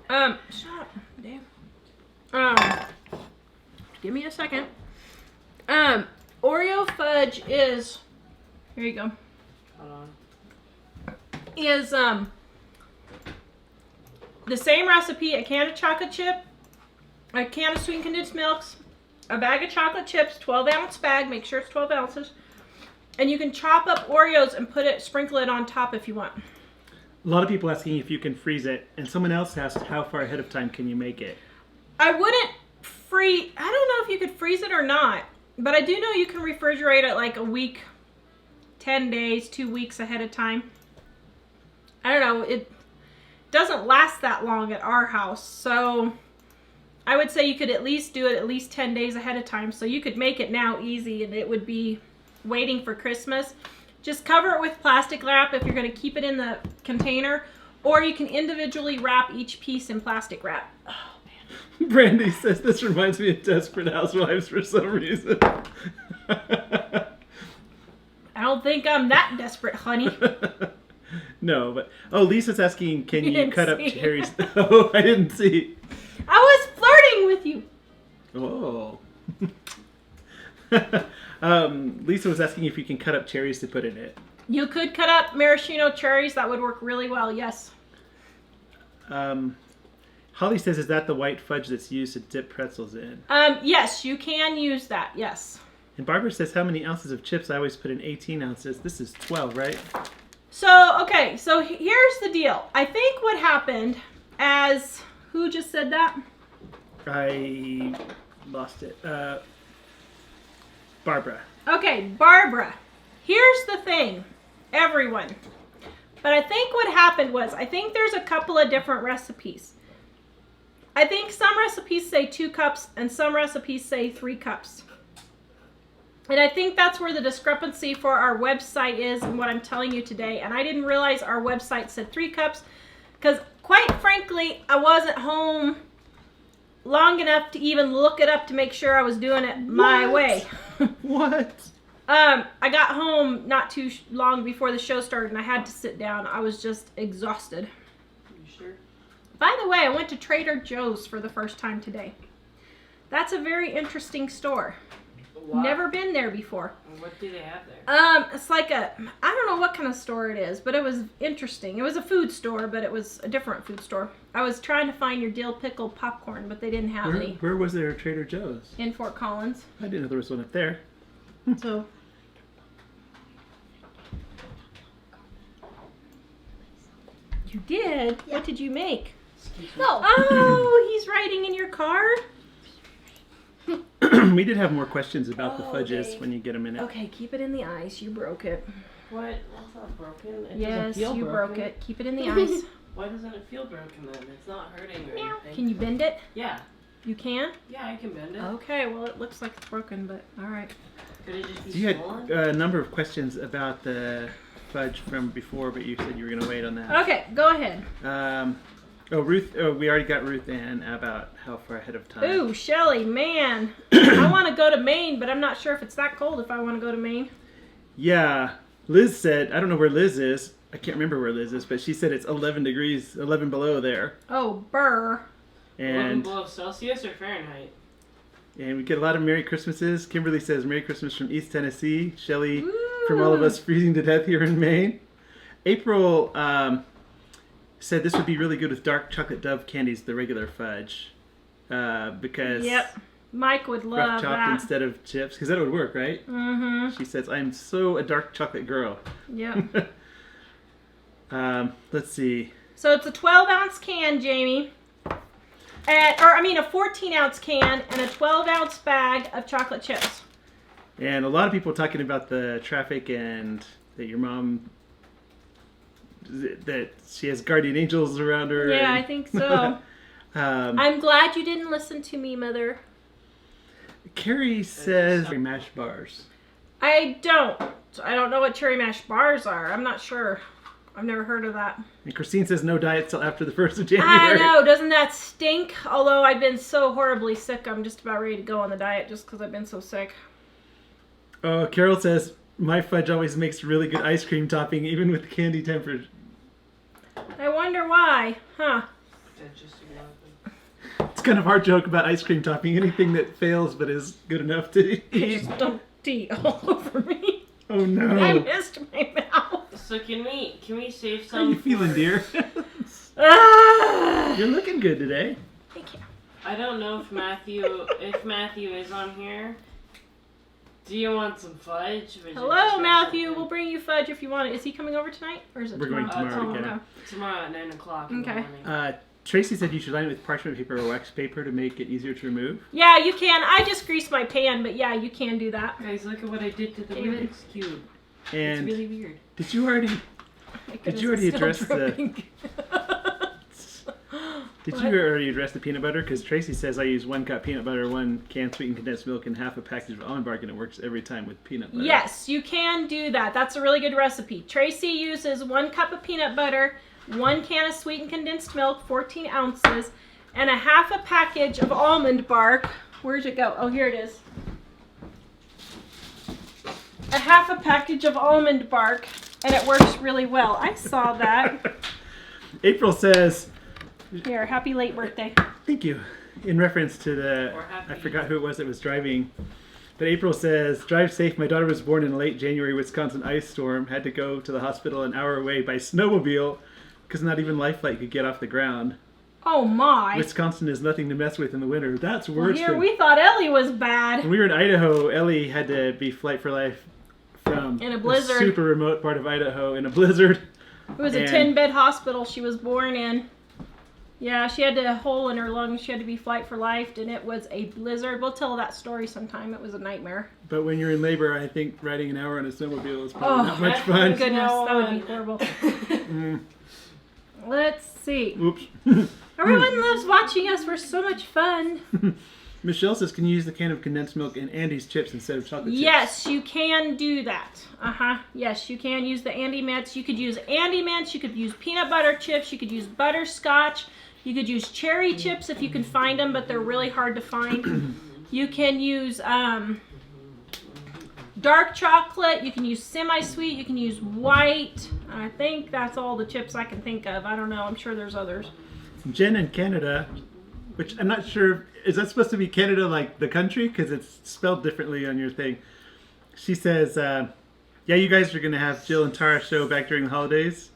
Shut up, damn. Give me a second. Oreo fudge is, here you go, Hold on. is, the same recipe, a can of chocolate chip, a can of sweetened condensed milks, a bag of chocolate chips, 12-ounce bag, make sure it's 12 ounces, and you can chop up Oreos and sprinkle it on top if you want. A lot of people asking if you can freeze it, and someone else asked how far ahead of time can you make it? I wouldn't I don't know if you could freeze it or not, but I do know you can refrigerate it like a week, 10 days, 2 weeks ahead of time. I don't know, it doesn't last that long at our house, so I would say you could at least do it at least 10 days ahead of time, so you could make it now easy and it would be waiting for Christmas. Just cover it with plastic wrap if you're going to keep it in the container, or you can individually wrap each piece in plastic wrap. Brandy says, this reminds me of Desperate Housewives for some reason. I don't think I'm that desperate, honey. No, but... Oh, Lisa's asking, can You you didn't cut up see. cherries? Oh, I didn't see. I was flirting with you. Oh. Lisa was asking if you can cut up cherries to put in it. You could cut up maraschino cherries. That would work really well, yes. Holly says, is that the white fudge that's used to dip pretzels in? Yes, you can use that, yes. And Barbara says, how many ounces of chips? I always put in 18 ounces. This is 12, right? So, okay, so here's the deal. I think what happened as, who just said that? I lost it. Barbara. Okay, Barbara. Here's the thing, everyone. But I think what happened was, I think there's a couple of different recipes. I think some recipes say 2 cups and some recipes say 3 cups. And I think that's where the discrepancy for our website is and what I'm telling you today. And I didn't realize our website said 3 cups because quite frankly, I wasn't home long enough to even look it up to make sure I was doing it my way. What? I got home not too long before the show started and I had to sit down. I was just exhausted. You sure? By the way, I went to Trader Joe's for the first time today. That's a very interesting store. What? Never been there before. What do they have there? It's like I don't know what kind of store it is, but it was interesting. It was a food store, but it was a different food store. I was trying to find your dill pickle popcorn, but they didn't have any Where was there a Trader Joe's? in Fort Collins. I didn't know there was one up there. So you did? Yeah. What did you make? No. Oh, he's writing in your car? We did have more questions about the Oh, fudges Dave. when you get them in it. Okay, keep it in the ice. You broke it. What? That's not broken. It doesn't Yes, feel you broken. broke it. Keep it in the ice. Why doesn't it feel broken then? It's not hurting or anything. Can you bend it? Yeah. You can? Yeah, I can bend it. Okay, well, it looks like it's broken, but all right. Could it just be You had swollen? a number of questions about the fudge from before, but you said you were going to wait on that. Okay, go ahead. Ruth. Oh, we already got Ruth Ann about how far ahead of time. Ooh, Shelly, man. I want to go to Maine, but I'm not sure if it's that cold if I want to go to Maine. Yeah, Liz said, I don't know where Liz is. I can't remember where Liz is, but she said it's 11 degrees, 11 below there. Oh, burr. 11 And below Celsius or Fahrenheit? we get a lot of Merry Christmases. Kimberly says Merry Christmas from East Tennessee. Shelly from all of us freezing to death here in Maine. April said this would be really good with dark chocolate Dove candies, the regular fudge. Because Yep. Mike would rough love chopped that. instead of chips. Because that would work, right? Mm-hmm. She says, I'm so a dark chocolate girl. Yep. Let's see. So it's a 12-ounce can, Jamie. A 14-ounce can and a 12-ounce bag of chocolate chips. And a lot of people talking about the traffic and that your mom, that she has guardian angels around her. Yeah, and- I think so. I'm glad you didn't listen to me, Mother. Carrie says mash bars. I don't know what cherry mash bars are. I'm not sure. I've never heard of that. And Christine says no diet till after the 1st of I January. know, doesn't that stink? Although I've been so horribly sick, I'm just about ready to go on the diet just because I've been so sick. Oh, Carol says my fudge always makes really good ice cream topping, even with candy tempered. I wonder why. Huh. Digestive organ. It's kind of hard joke about ice cream topping. Anything that fails but is good enough to eat. Just dumped tea all over me. Oh no. I missed my mouth. So can we save How are you some? feeling, dear? Ah! You're looking good today. Thank you. I don't know if Matthew is on here. Do you want some fudge? Or is it Hello, just Matthew. something? We'll bring you fudge if you want it. Is he coming over tonight? Or is it We're going tomorrow Oh, to get okay. him. Tomorrow at 9 o'clock in the Okay. morning. Tracy said you should line it with parchment paper or wax paper to make it easier to remove. Yeah, you can. I just greased my pan, but yeah, you can do that. Guys, look at what I did to the David. Rubik's Cube. And It's really weird. did you already My Did goodness, you already it's still address the- dripping. Did What? you already address the peanut butter? Because Tracy says I use 1 cup peanut butter, 1 can sweetened condensed milk, and half a package of almond bark, and it works every time with peanut butter. Yes, you can do that. That's a really good recipe. Tracy uses 1 cup of peanut butter, 1 can of sweetened condensed milk, 14 ounces, and a half a package of almond bark. Where'd it go? Oh, here it is. A half a package of almond bark, and it works really well. I saw that. April says, Here, happy late birthday. thank you, in reference to the, Or happy I forgot who it was that was driving, but April says, drive safe. My daughter was born in a late January Wisconsin ice storm, had to go to the hospital an hour away by snowmobile because not even Life Flight could get off the ground. Oh my. Wisconsin is nothing to mess with in the winter. That's Well, worse here than... we thought Ellie was bad. When we were in Idaho, Ellie had to be flight for life from In a blizzard. super remote part of Idaho in a blizzard. It was a And- 10-bed hospital she was born in. Yeah, she had a hole in her lung. She had to be flight for life, and it was a blizzard. We'll tell that story sometime. It was a nightmare. But when you're in labor, I think riding an hour on a snowmobile is probably not much Oh, fun. goodness, that would be No. horrible. Mm. Let's see. Oops. Everyone loves watching us. We're so much fun. Michelle says, can you use the can of condensed milk and Andy's chips instead of chocolate chips? Yes, you can do that. Yes, you can use the Andy Mints. You could use Andy Mints. You could use peanut butter chips. You could use butterscotch. You could use cherry chips if you can find them, but they're really hard to find. You can use dark chocolate. You can use semi-sweet. You can use white. I think that's all the chips I can think of. I don't know. I'm sure there's others. Jen in Canada, which I'm not sure, is that supposed to be Canada like the country? Because it's spelled differently on your thing. She says, yeah, you guys are going to have Jill and Tara show back during the holidays.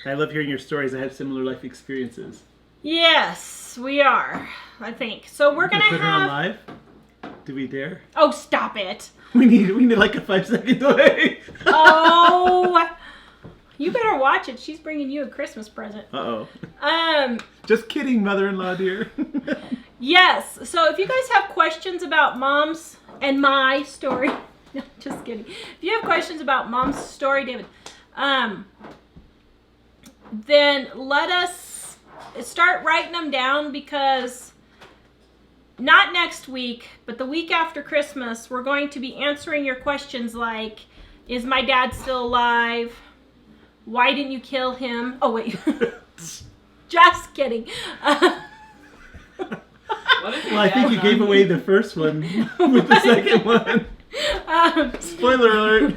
I love hearing your stories. I had similar life experiences. Yes, we are, I think. So we're going to Put her on have... live? Do we dare? Oh, stop it. We need like a 5-second delay. Oh, you better watch it. She's bringing you a Christmas present. Uh-oh. Um, Just kidding, mother-in-law dear. yes. So if you guys have questions about Mom's and my story, no, just kidding. If you have questions about Mom's story, David, then let us start writing them down, because not next week, but the week after Christmas, we're going to be answering your questions like, is my dad still alive? Why didn't you kill him? Oh, wait. Just kidding. What if your Well, I think dad's you gave on- away the first one with the second one. Spoiler alert.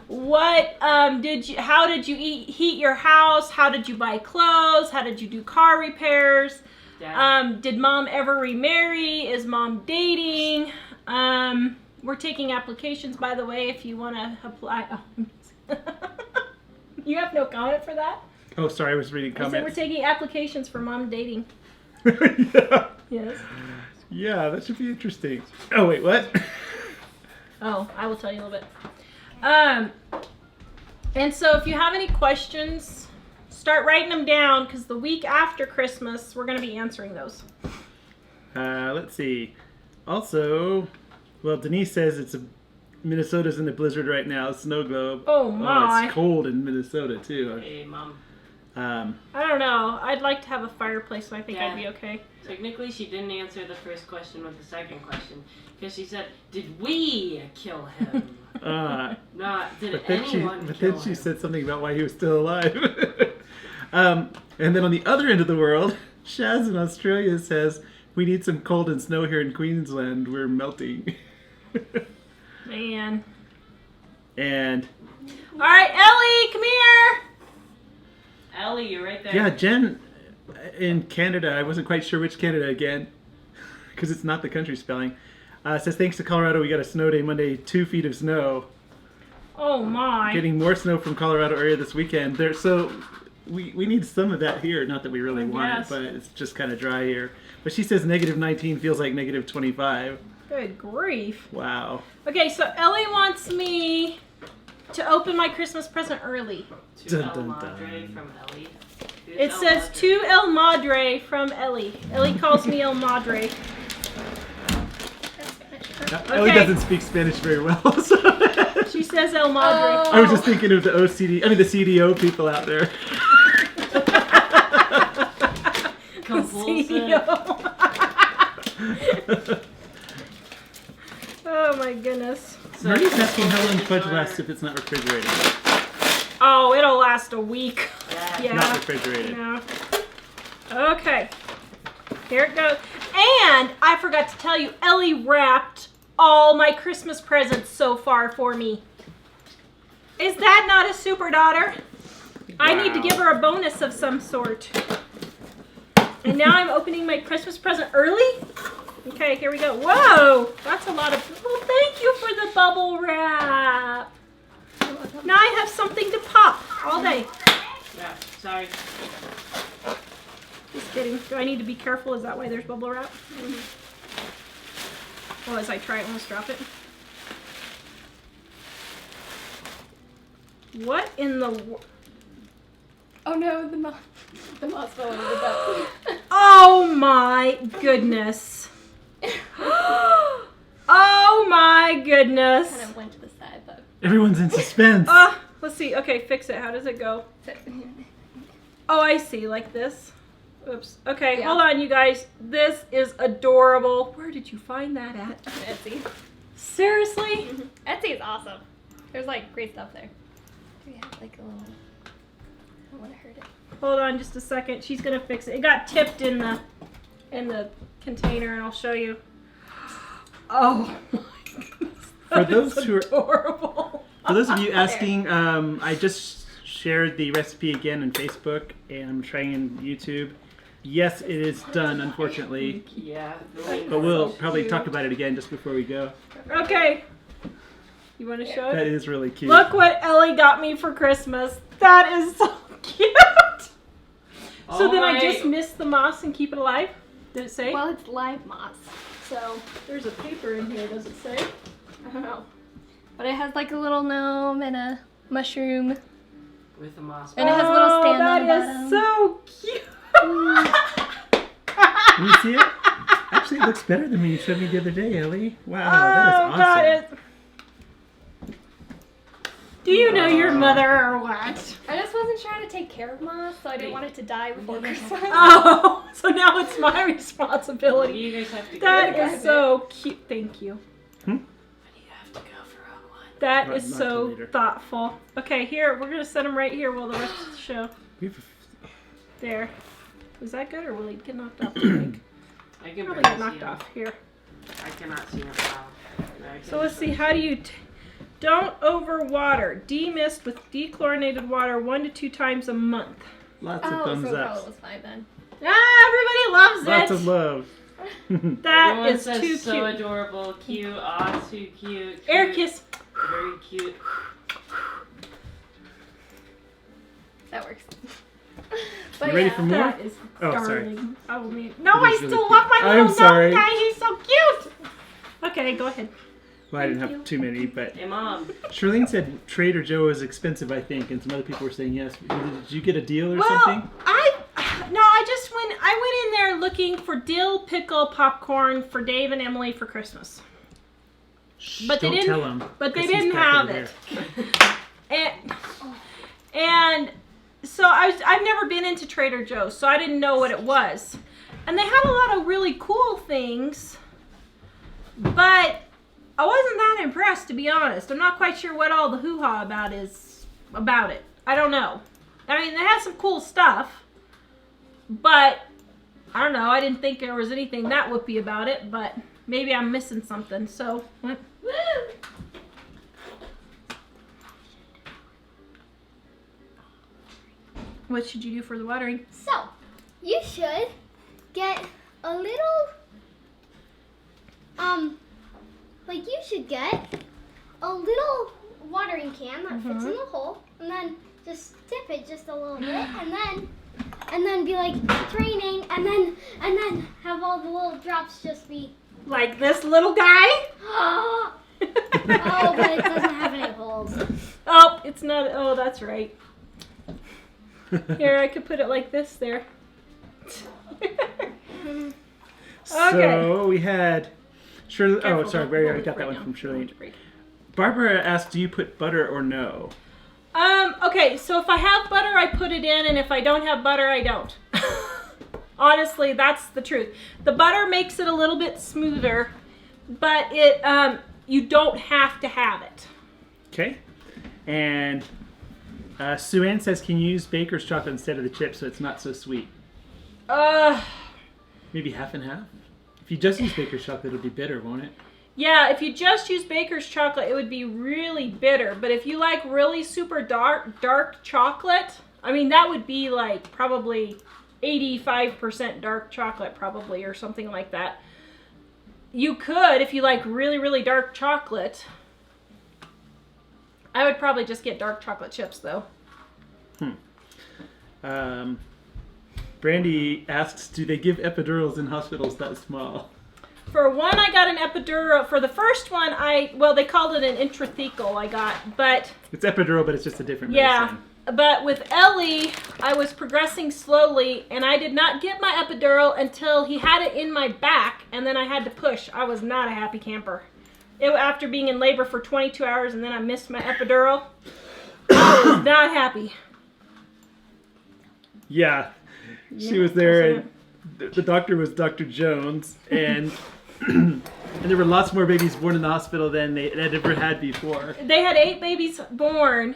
What how did you heat your house? How did you buy clothes? How did you do car repairs? Dad. Did Mom ever remarry? Is Mom dating? We're taking applications, by the way, if you want to apply. Oh. You have no comment for that? Oh, sorry, I was reading I said we're comments. taking applications for Mom dating. Yeah. Yes. Yeah, that should be interesting. Oh, wait, what? Oh, I will tell you a little bit. And so if you have any questions, start writing them down, because the week after Christmas, we're going to be answering those. Let's see. Also, well, Denise says Minnesota's in a blizzard right now, snow globe. Oh, my. It's cold in Minnesota, too. Hey, Mom. I don't know. I'd like to have a fireplace, so I think I'd be Yeah. okay. Technically, she didn't answer the first question with the second question. Because she said, did we kill him? Not, did But then anyone kill him? she said something about why he was still alive. And then on the other end of the world, Shaz in Australia says, we need some cold and snow here in Queensland. We're melting. Man. And All right, Ellie, come here. Ellie, you're right there. yeah, Jen in Canada, I wasn't quite sure which Canada again, because it's not the country spelling, says, thanks to Colorado, we got a snow day Monday, 2 feet of snow. Oh, my. Getting more snow from Colorado area this weekend. So we need some of that here. Not that we really want it, Yes. but it's just kind of dry here. But she says -19 feels like -25. Good grief. Wow. Okay, so Ellie wants me to open my Christmas present early. To Dun, El dun, Madre dun. from Ellie. Who's It El says Madre? to El Madre from Ellie. Ellie calls me El Madre. Ellie Okay. doesn't speak Spanish very well. So She says El Madre. I was just thinking of the the CDO people out there. Compulsive. CEO. Oh my goodness. So- Marty's asking how long fudge lasts if it's not refrigerated. Oh, it'll last a week. Yeah. Yeah. Not refrigerated. No. Okay. Here it goes. And I forgot to tell you, Ellie wrapped all my Christmas presents so far for me. Is that not a super daughter? I need to give her a bonus of some sort. And now I'm opening my Christmas present early? Okay, here we go. Whoa! That's a lot of... Well, thank you for the bubble wrap. Now I have something to pop all day. Yeah, sorry. Just Just kidding. Do I need to be careful? Is that why there's bubble wrap? Oh, as I try it, almost drop it. What in the Oh no, the moss fell over the belt. Oh my goodness. Oh my goodness. Kind of went to the side, but. Everyone's in suspense. Let's see. Okay, fix it. How does it go? Oh, I see. Like this. Oops. Okay, Yeah. hold on, you guys. This is adorable. Where did you find that at? Etsy. Seriously? Etsy is awesome. There's like great stuff there. Do we have like a little? I don't want to hurt it. Hold on just a second. She's gonna fix it. It got tipped in the container, and I'll show you. Oh my goodness. For those who are adorable. For those of you asking, I just shared the recipe again on Facebook, and I'm trying in YouTube. Yes, it is done, unfortunately, Yeah. but we'll probably talk about it again just before we go. Okay. You want to show it? That is really cute. Look what Ellie got me for Christmas. That is so cute. So then I just missed the moss and keep it alive? Did it say? Well, it's live moss, so There's a paper in here, does it say? I don't know. But it has like a little gnome and a mushroom. With the moss. And it has a little stand on the that bottom. is so cute. Can you see it? Actually, it looks better than when you showed me the other day, Ellie. Wow, that is awesome. that is... Do you know your mother or what? I just wasn't sure how to take care of moss, so I didn't want it to die before Christmas. Oh, so now it's my responsibility. You guys have to go. That is so cute. Thank you. You have to go for a one. That Right, is not so till later. thoughtful. Okay, here, we're going to set them right here while the rest of the show. There. Was that good or will it get knocked off? Do you think? I can Probably barely get knocked see him. off. Here. I cannot see him now. So let's see. How do you... Don't overwater. Demist with dechlorinated water 1 to 2 times a month. Lots of Oh, thumbs so it up. probably was fine then. Ah, everybody loves Lots it. of love. That Everyone is says too so cute. adorable, cute, aw, too cute. Air cute, kiss. Very cute. That works. You ready for more? That is Oh, sorry. darling. Oh, man. No, It I is still really love my cute. little I'm sorry. gnome guy. He's so cute. Okay, go ahead. Well, I didn't Thank have you. too many, but Hey, Mom. Charlene said Trader Joe is expensive, I think, and some other people were saying yes. Did you get a deal or Well, something? I went in there looking for dill pickle popcorn for Dave and Emily for Christmas. But they Don't didn't. tell him. But they 'cause he's didn't back have over it. there. And so I've never been into Trader Joe's, so I didn't know what it was. And they had a lot of really cool things, but I wasn't that impressed, to be honest. I'm not quite sure what all the hoo-ha about it. I don't know. I mean, they had some cool stuff, but I don't know. I didn't think there was anything that whoopee about it, but maybe I'm missing something. So, woo! What should you do for the watering? So, you should get a little, like you should get a little watering can that fits in the hole, and then just dip it just a little bit, and then be like, it's raining, and then have all the little drops just be, Like this little guy? oh, but it doesn't have any holes. Oh, it's not. Oh, that's right. Here, I could put it like this there. So we had Shirley. Oh, Careful, sorry, don't we already roll got it that right one now. from Shirley. Don't break. Barbara asked, "Do you put butter or no?" Okay, so if I have butter, I put it in, and if I don't have butter, I don't. Honestly, that's the truth. The butter makes it a little bit smoother, but you don't have to have it. Okay. And Sue Ann says, "Can you use baker's chocolate instead of the chips so it's not so sweet?" Maybe half and half. If you just use baker's chocolate, it'll be bitter, won't it? Yeah, if you just use baker's chocolate, it would be really bitter. But if you like really super dark chocolate, I mean, that would be like probably 85% dark chocolate probably, or something like that. You could, if you like really, really dark chocolate. I would probably just get dark chocolate chips though. Brandy asks, do they give epidurals in hospitals that small? For one, I got an epidural. For the first one, they called it an intrathecal I got, but It's epidural, but it's just a different yeah. medicine. But with Ellie, I was progressing slowly, and I did not get my epidural until he had it in my back, and then I had to push. I was not a happy camper. After being in labor for 22 hours, and then I missed my epidural, I was not happy. Yeah. She was there, and the doctor was Dr. Jones, and and there were lots more babies born in the hospital than they had ever had before. They had 8 babies born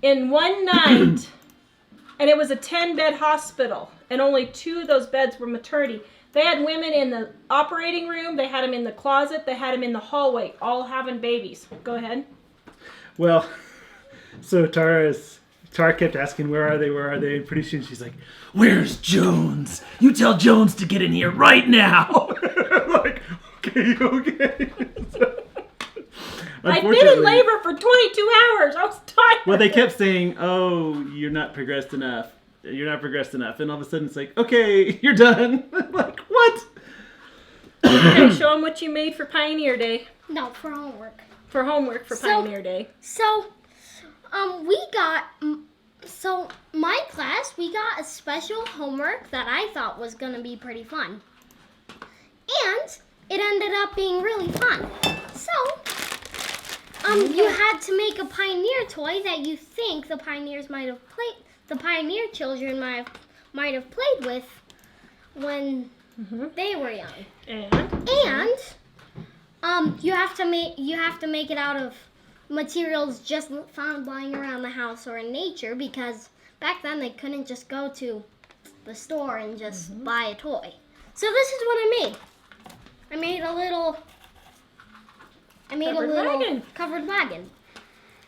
in one night, and it was a 10-bed hospital, and only 2 of those beds were maternity. They had women in the operating room, they had them in the closet, they had them in the hallway, all having babies. Go ahead. Well, so Tara kept asking, where are they? And pretty soon she's like, where's Jones? You tell Jones to get in here right now. I'm like, okay. I've been in labor for 22 hours. I was tired. Well, they kept saying, oh, you're not progressed enough. You're not progressed enough. And all of a sudden it's like, okay, you're done. I'm like, what? Okay, show them what you made for Pioneer Day. No, for homework. For homework for Pioneer Day. So my class, we got a special homework that I thought was going to be pretty fun. And it ended up being really fun. So, you had to make a Pioneer toy that you think the Pioneer children might have played with when they were young. And you have to make it out of materials just found lying around the house or in nature, because back then they couldn't just go to the store and just buy a toy. So this is what I made. I made a little covered wagon.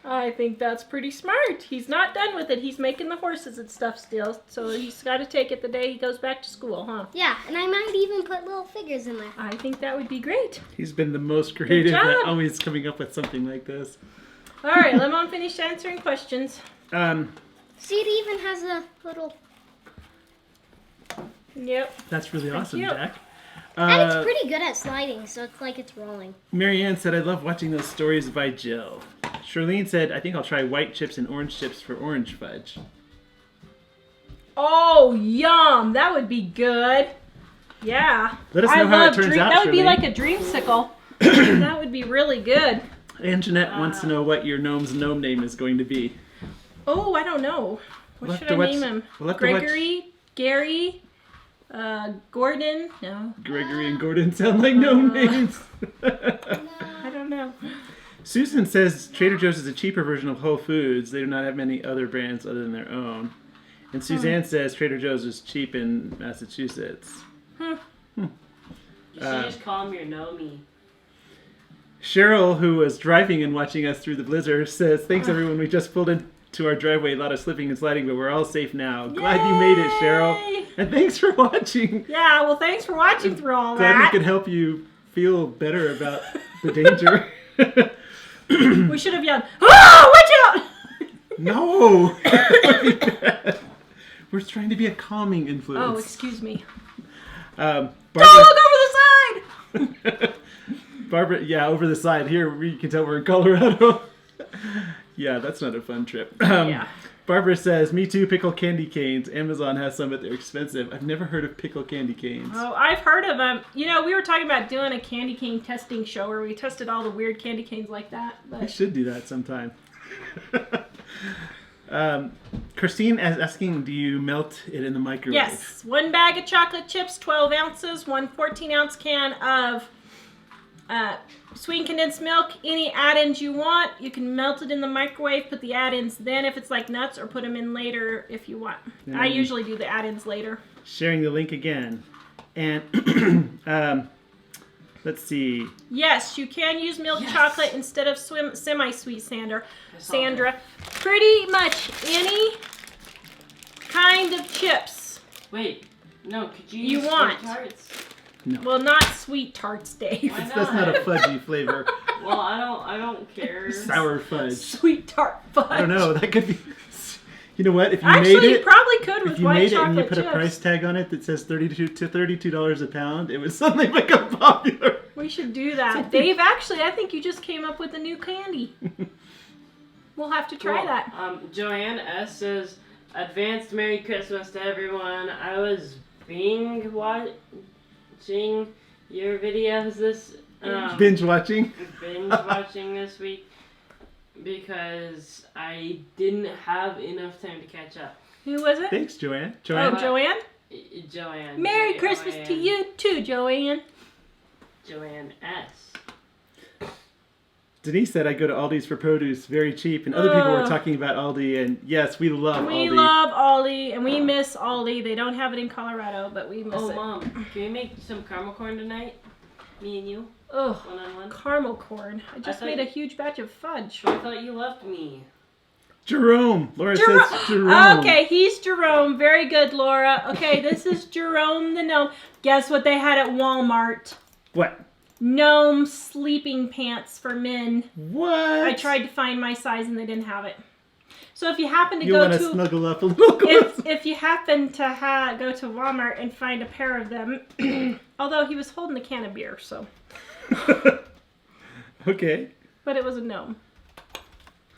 I think that's pretty smart. He's not done with it. He's making the horses and stuff still, so he's got to take it the day he goes back to school, huh? Yeah, and I might even put little figures in there. I think that would be great. He's been the most creative Good job. at always coming up with something like this. All right, let Mom finish answering questions. See, it even has a little... Yep. That's really awesome, you. Jack. And it's pretty good at sliding, so it's like it's rolling. Marianne said, I love watching those stories by Jill. Charlene said, I think I'll try white chips and orange chips for orange fudge. Oh, yum. That would be good. Yeah. Let us know how it turns out, That would be Charlene. like a dreamsicle. That would be really good. And Jeanette wants to know what your gnome's gnome name is going to be. Oh, I don't know. What We'll should have I to name watch- him? we'll have to watch- Gregory? Gary? Gordon? No. Gregory and Gordon sound like gnome names. I don't know. Susan says Trader Joe's is a cheaper version of Whole Foods. They do not have many other brands other than their own. And Suzanne says Trader Joe's is cheap in Massachusetts. You should just call him your Nomi. Cheryl, who was driving and watching us through the blizzard, says, thanks everyone, we just pulled into our driveway, a lot of slipping and sliding, but we're all safe now. Glad you made it, Cheryl. Yay! And thanks for watching. Yeah, well, thanks for watching through all Glad we that. could help you feel better about the danger. We should have yelled, oh, watch out! No! That would be bad. We're trying to be a calming Oh, influence. excuse me. Barbara, Don't look over the side! Barbara, yeah, over the side. Here, you can tell we're in Colorado. Yeah, that's not a fun trip. Yeah. Barbara says, me too, pickle candy canes. Amazon has some, but they're expensive. I've never heard of pickle candy canes. Oh, I've heard of them. You know, we were talking about doing a candy cane testing show where we tested all the weird candy canes like that. We But should do that sometime. Christine is asking, do you melt it in the microwave? yes, 1 bag of chocolate chips, 12 ounces, 1 14-ounce can of sweetened condensed milk, any add-ins you want. You can melt it in the microwave, put the add-ins then if it's like nuts, or put them in later if you want. I usually do the add-ins later. Sharing the link again. And let's see. Yes, you can use milk chocolate instead of semi-sweet Sandra. that. Pretty much any kind of chips. Wait, no, could you You use want. Sweet Tarts? Well, not sweet tarts, Dave. Why That's not a fudgy flavor. Well, I don't care. Sour fudge. Sweet tart fudge. I don't know. That could be. You know what? If you Actually, made you it, probably could with if you white made it chocolate and you put chips. a price tag on it that says $32 a pound, it would suddenly become popular. We should do that. Dave, actually, I think you just came up with a new candy. We'll have to try Cool. that. Joanne S says, advanced Merry Christmas to everyone. I was watching your videos Binge watching. binge watching this week because I didn't have enough time to catch up. Who was it? Thanks, Joanne. Oh, Joanne. Joanne? Joanne. Merry Joanne. Christmas to you too, Joanne. Joanne S. Denise said I go to Aldi's for produce, very cheap, and other people were Ugh. talking about Aldi, and yes, we love We Aldi. love Aldi, and we miss Aldi. They don't have it in Colorado, but we miss Oh, it. Mom, can we make some caramel corn tonight? Me and you, Ugh, one-on-one? caramel corn. I just thought made a you- huge batch of fudge. I thought you loved me. Jerome. Laura says Jerome. Okay, he's Jerome. Very good, Laura. Okay, this is Jerome the gnome. Guess what they had at Walmart? What? Gnome sleeping pants for men. What? I tried to find my size and they didn't have it. So if you happen to You go want to to snuggle up a little close? if you happen to go to Walmart and find a pair of them, although he was holding a can of beer, so, Okay. but it was a gnome.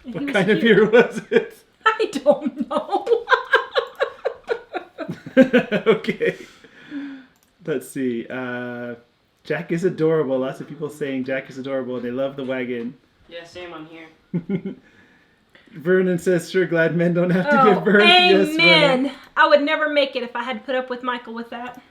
And he What was kind of cute. beer was it? I don't know. Okay. Let's see. Jack is adorable. Lots of people saying Jack is adorable, and they love the wagon. Yeah, same on here. Vernon says, sure, glad men don't have to Oh, give birth. Yes, amen. Vernon. I would never make it if I had put up with Michael with that.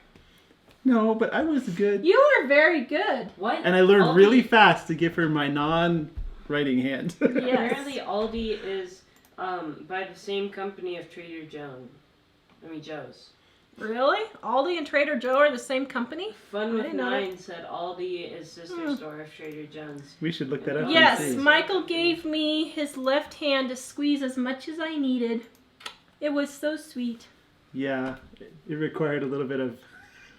No, but I was good. You are very good. What? And I learned Aldi- really fast to give her my non-writing hand. Yes. Apparently, Aldi is by the same company of Trader Joe's. Really? Aldi and Trader Joe are the same company? Fun I with didn't know that. Nine said Aldi is sister store of Trader Joe's. We should look that up. and Yes, see. Michael gave me his left hand to squeeze as much as I needed. It was so sweet. Yeah, it required a little bit of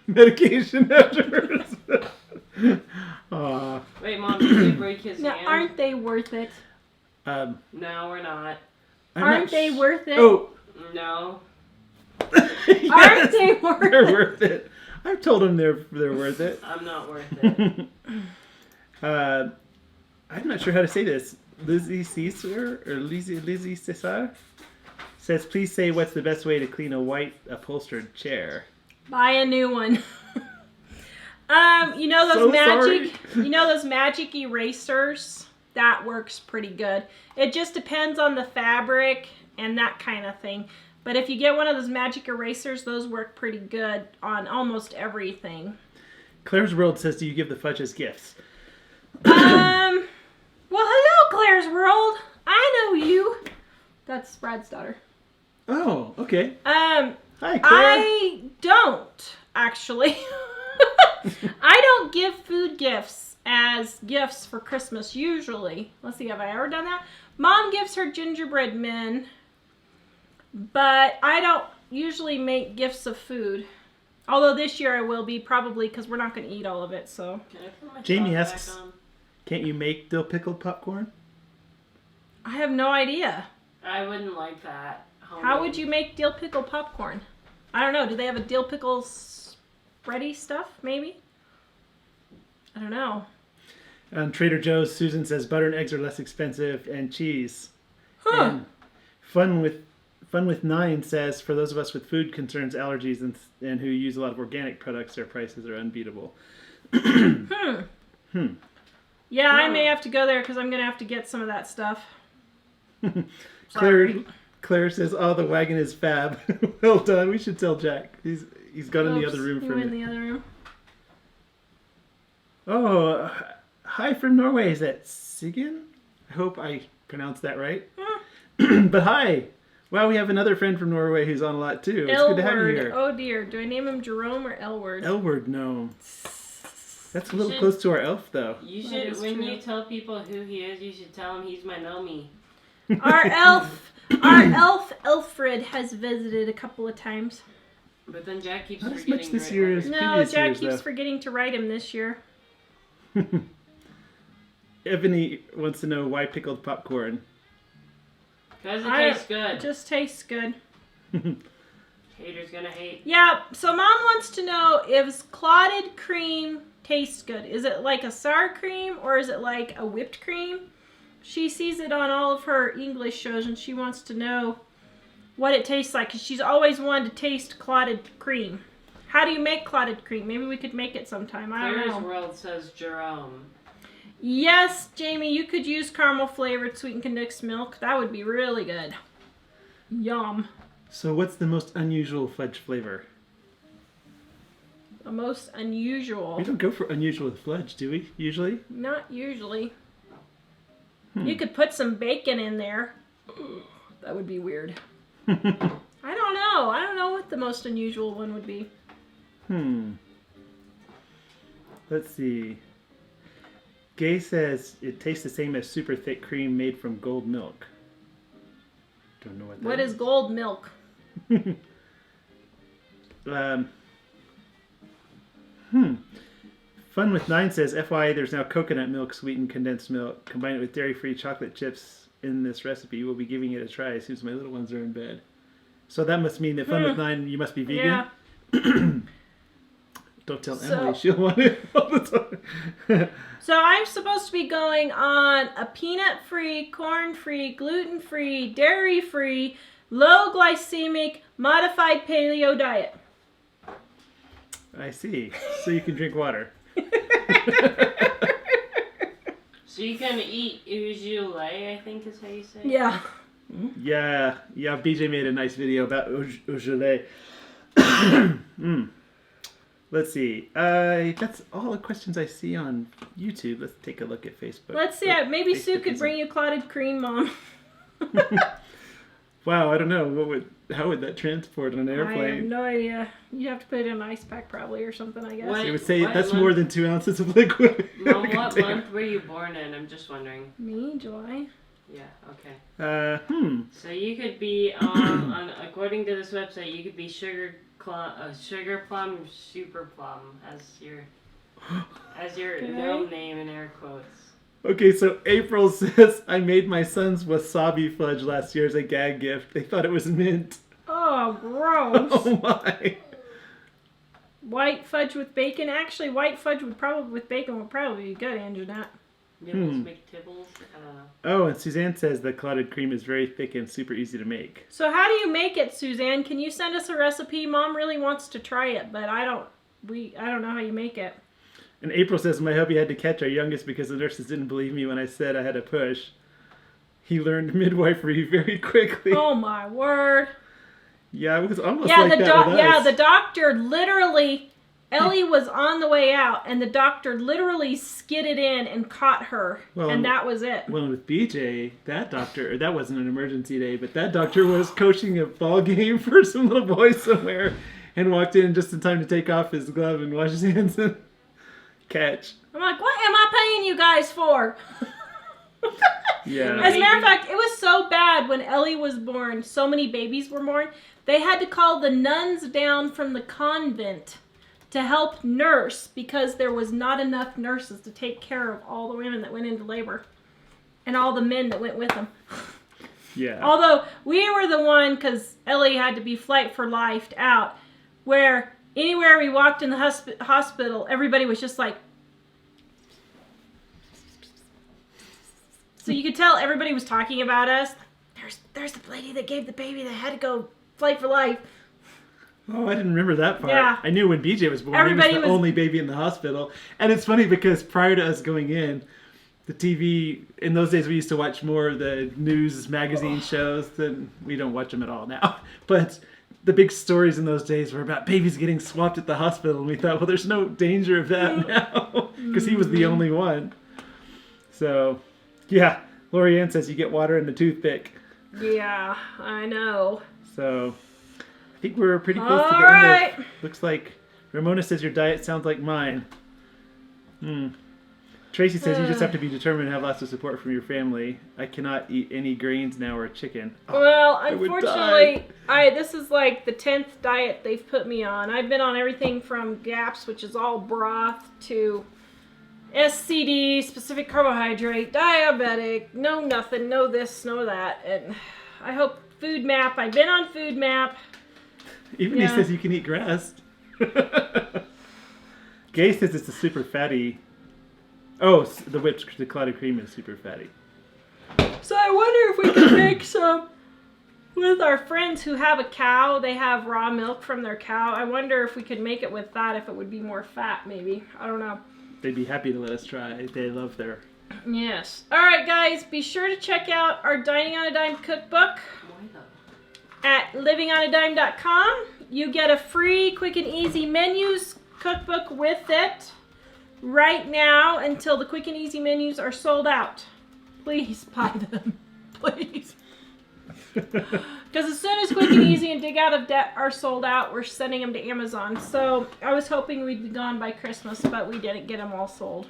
medication afterwards. Aw. Wait, Mom, did you break his Now, hand? aren't they worth it? Um, No, we're not. I'm Aren't not they sh- worth it? Oh, No. yes, Aren't they worth they're it? worth it. I've told them they're worth it. I'm not worth it. I'm not sure how to say this. Lizzie Caesar or Lizzie Cesar says, please say what's the best way to clean a white upholstered chair. Buy a new one. You know those So magic, sorry. you know those magic erasers? That works pretty good. It just depends on the fabric and that kind of thing. But if you get one of those magic erasers, those work pretty good on almost everything. Claire's World says, do you give the fudge as gifts? Well, hello, Claire's World. I know you. That's Brad's daughter. Oh, okay. Hi, Hi, Claire. I don't, actually. I don't give food gifts as gifts for Christmas, usually. Let's see, have I ever done that? Mom gives her gingerbread men, but I don't usually make gifts of food. Although this year I will be, probably, because we're not going to eat all of it, so. Can I put my Jamie sauce asks- back on? Can't you make dill pickled popcorn? I have no idea. I wouldn't like that. How would you make dill pickle popcorn? I don't know. Do they have a dill pickle spready stuff, maybe? I don't know. On Trader Joe's, Susan says butter and eggs are less expensive and cheese. Huh. And Fun with Nine says, for those of us with food concerns, allergies, and who use a lot of organic products, their prices are unbeatable. Yeah, I may have to go there because I'm going to have to get some of that stuff. Claire says, oh, the wagon is fab. Well done. We should tell Jack. He's gone in the other room you for went in me. the other room. Oh, hi from Norway. Is that Sigyn? I hope I pronounced that right. But hi. Wow, we have another friend from Norway who's on a lot too. It's good to have you L-word. here. Oh dear. Do I name him Jerome or L-word? L-word, no. That's a little should- close to our elf, though. You That should, is when true. you tell people who he is, you should tell him he's my Nomi. Our elf Elfred has visited a couple of times. But then Jack keeps Not as forgetting much the this right year word. as No, previous Jack years, keeps though. forgetting to write him this year. Ebony wants to know why pickled popcorn. Because it tastes good. It just tastes good. Haters gonna hate. Yeah, so Mom wants to know if clotted cream tastes good. Is it like a sour cream or is it like a whipped cream? She sees it on all of her English shows and she wants to know what it tastes like because she's always wanted to taste clotted cream. How do you make clotted cream? Maybe we could make it sometime. I don't Claire's know. World says Jerome. Yes, Jamie, you could use caramel flavored sweetened condensed milk. That would be really good. Yum. So what's the most unusual fudge flavor? The most unusual. We don't go for unusual with fudge, do we, usually? Not usually. You could put some bacon in there. That would be weird. I don't know. I don't know what the most unusual one would be. Let's see. Gay says it tastes the same as super thick cream made from gold milk. Don't know what that What is gold milk? Fun with 9 says, FYI, there's now coconut milk sweetened condensed milk. Combine it with dairy-free chocolate chips in this recipe. We'll be giving it a try as soon as my little ones are in bed. So that must mean that Fun with 9, you must be vegan? Yeah. Don't tell Emily, she'll want it all the time. So I'm supposed to be going on a peanut-free, corn-free, gluten-free, dairy-free, low glycemic, modified paleo diet. I see. So you can drink water. So you can eat usually, I think is how you say it. Yeah. Yeah, BJ made a nice video about au gelée. Let's see. That's all the questions I see on YouTube. Let's take a look at Facebook. Let's see. Maybe Sue Facebook could isn't- bring you clotted cream, Mom. Wow, I don't know. How would that transport on an I have airplane? no idea. You'd have to put it in an ice pack probably or something, I guess. What? It would say What that's month? more than 2 ounces of liquid. Mom, what month were you born in? I'm just wondering. Me, July. Yeah, okay. So you could be on according to this website, you could be sugar plum, super plum as your Okay. middle name in air quotes. Okay, so April says, I made my son's wasabi fudge last year as a gag gift. They thought it was mint. Oh, gross. Oh my. White fudge with bacon. Actually, white fudge with bacon would probably be good, Anjanette. Nibbles make tibbles. I don't know. Oh, and Suzanne says the clotted cream is very thick and super easy to make. So how do you make it, Suzanne? Can you send us a recipe? Mom really wants to try it, but I don't know how you make it. And April says, my hubby had to catch our youngest because the nurses didn't believe me when I said I had a push. He learned midwifery very quickly. Oh my word. Yeah, it was almost like that with us. the doctor literally, Ellie was on the way out, and the doctor literally skidded in and caught her, Well, and that was it. Well, with BJ, that wasn't an emergency day, but that doctor was coaching a ball game for some little boy somewhere and walked in just in time to take off his glove and wash his hands and catch. I'm like, what am I paying you guys for? Yeah. As a matter of fact, it was so bad when Ellie was born, so many babies were born, they had to call the nuns down from the convent to help nurse because there was not enough nurses to take care of all the women that went into labor and all the men that went with them. Yeah. Although we were the one, because Ellie had to be flight for life out, where anywhere we walked in the hospital, everybody was just like, so you could tell everybody was talking about us. There's the lady that gave the baby that had to go flight for life. Oh, I didn't remember that part. Yeah. I knew when BJ was born, Everybody he was the was- only baby in the hospital. And it's funny because prior to us going in, the TV, in those days we used to watch more of the news magazine shows than we don't watch them at all now. But the big stories in those days were about babies getting swapped at the hospital. And we thought, well, there's no danger of that now because he was the only one. So, yeah, Lorianne says you get water in the toothpick. Yeah, I know. So, I think we're pretty close to All the right. end of... Looks like Ramona says your diet sounds like mine. Tracy says you just have to be determined and have lots of support from your family. I cannot eat any grains now or chicken. Oh, Well, I would unfortunately, this is like the 10th diet they've put me on. I've been on everything from GAPS, which is all broth, to SCD, specific carbohydrate, diabetic, no nothing, no this, no that. And I hope Food Map. I've been on Food Map. Even he says you can eat grass. Gay says it's a super fatty. Oh, the clotted cream is super fatty. So I wonder if we could make some with our friends who have a cow. They have raw milk from their cow. I wonder if we could make it with that, if it would be more fat, maybe. I don't know. They'd be happy to let us try. They love their... Yes. All right, guys. Be sure to check out our Dining on a Dime cookbook at livingonadime.com. You get a free quick and easy menus cookbook with it right now until the quick and easy menus are sold out. Please buy them. Please. Because as soon as Quick and Easy and Dig Out of Debt are sold out, we're sending them to Amazon. So I was hoping we'd be gone by Christmas, but we didn't get them all sold.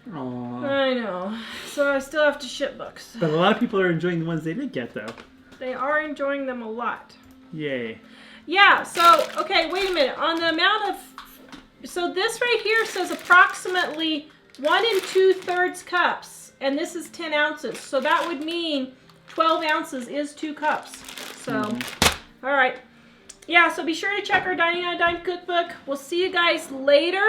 Aww. I know. So I still have to ship books. But a lot of people are enjoying the ones they did get, though. They are enjoying them a lot. Yay. Yeah, so, okay, wait a minute. On the amount of... So this right here says approximately 1 2/3 cups. And this is 10 ounces. So that would mean 12 ounces is 2 cups. So, all right. Yeah, so be sure to check our Dining on a Dime cookbook. We'll see you guys later.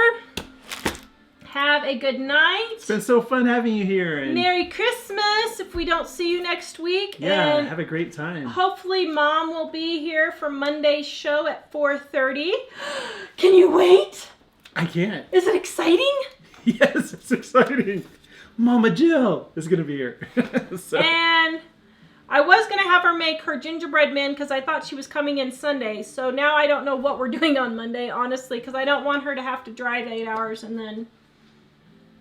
Have a good night. It's been so fun having you here. And Merry Christmas if we don't see you next week. yeah, and have a great time. hopefully Mom will be here for Monday's show at 4:30. Can you wait? I can't. Is it exciting? Yes, it's exciting. Mama Jill is going to be here. So. And I was going to have her make her gingerbread men because I thought she was coming in Sunday. So now I don't know what we're doing on Monday, honestly, because I don't want her to have to drive 8 hours and then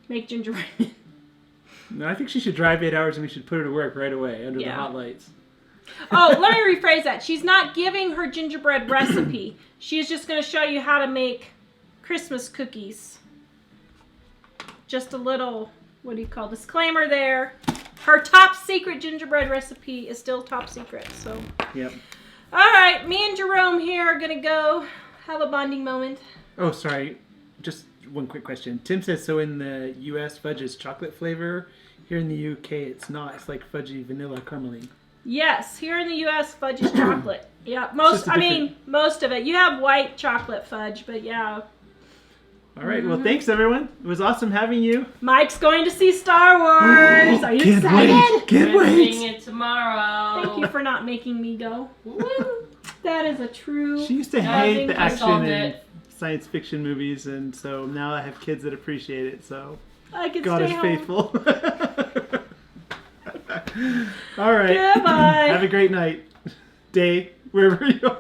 make gingerbread men. No, I think she should drive 8 hours and we should put her to work right away under the hot lights. Oh, let me rephrase that. She's not giving her gingerbread recipe. She is just going to show you how to make Christmas cookies. Just a little, what do you call, disclaimer there. Her top secret gingerbread recipe is still top secret. So, Yep. all right, me and Jerome here are going to go have a bonding moment. Oh, sorry. Just one quick question. Tim says, so in the U.S., fudge is chocolate flavor. Here in the U.K., it's not. It's like fudgy vanilla carameling. Yes, here in the U.S., fudge is chocolate. Yeah, most of it. You have white chocolate fudge, but yeah. All right. Well, thanks, everyone. It was awesome having you. Mike's going to see Star Wars. Are you Can't excited? wait. Can't I'm seeing wait. it tomorrow. Thank you for not making me go. That is a true... She used to Yeah, hate the I action solved and it. science fiction movies, and so now I have kids that appreciate it, so I can God stay is home. faithful. All right. Goodbye. Have a great night. Day, wherever you are.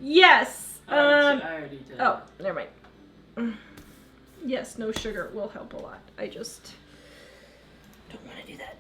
Yes. I already did. Oh, never mind. Yes, no sugar will help a lot. I just don't want to do that.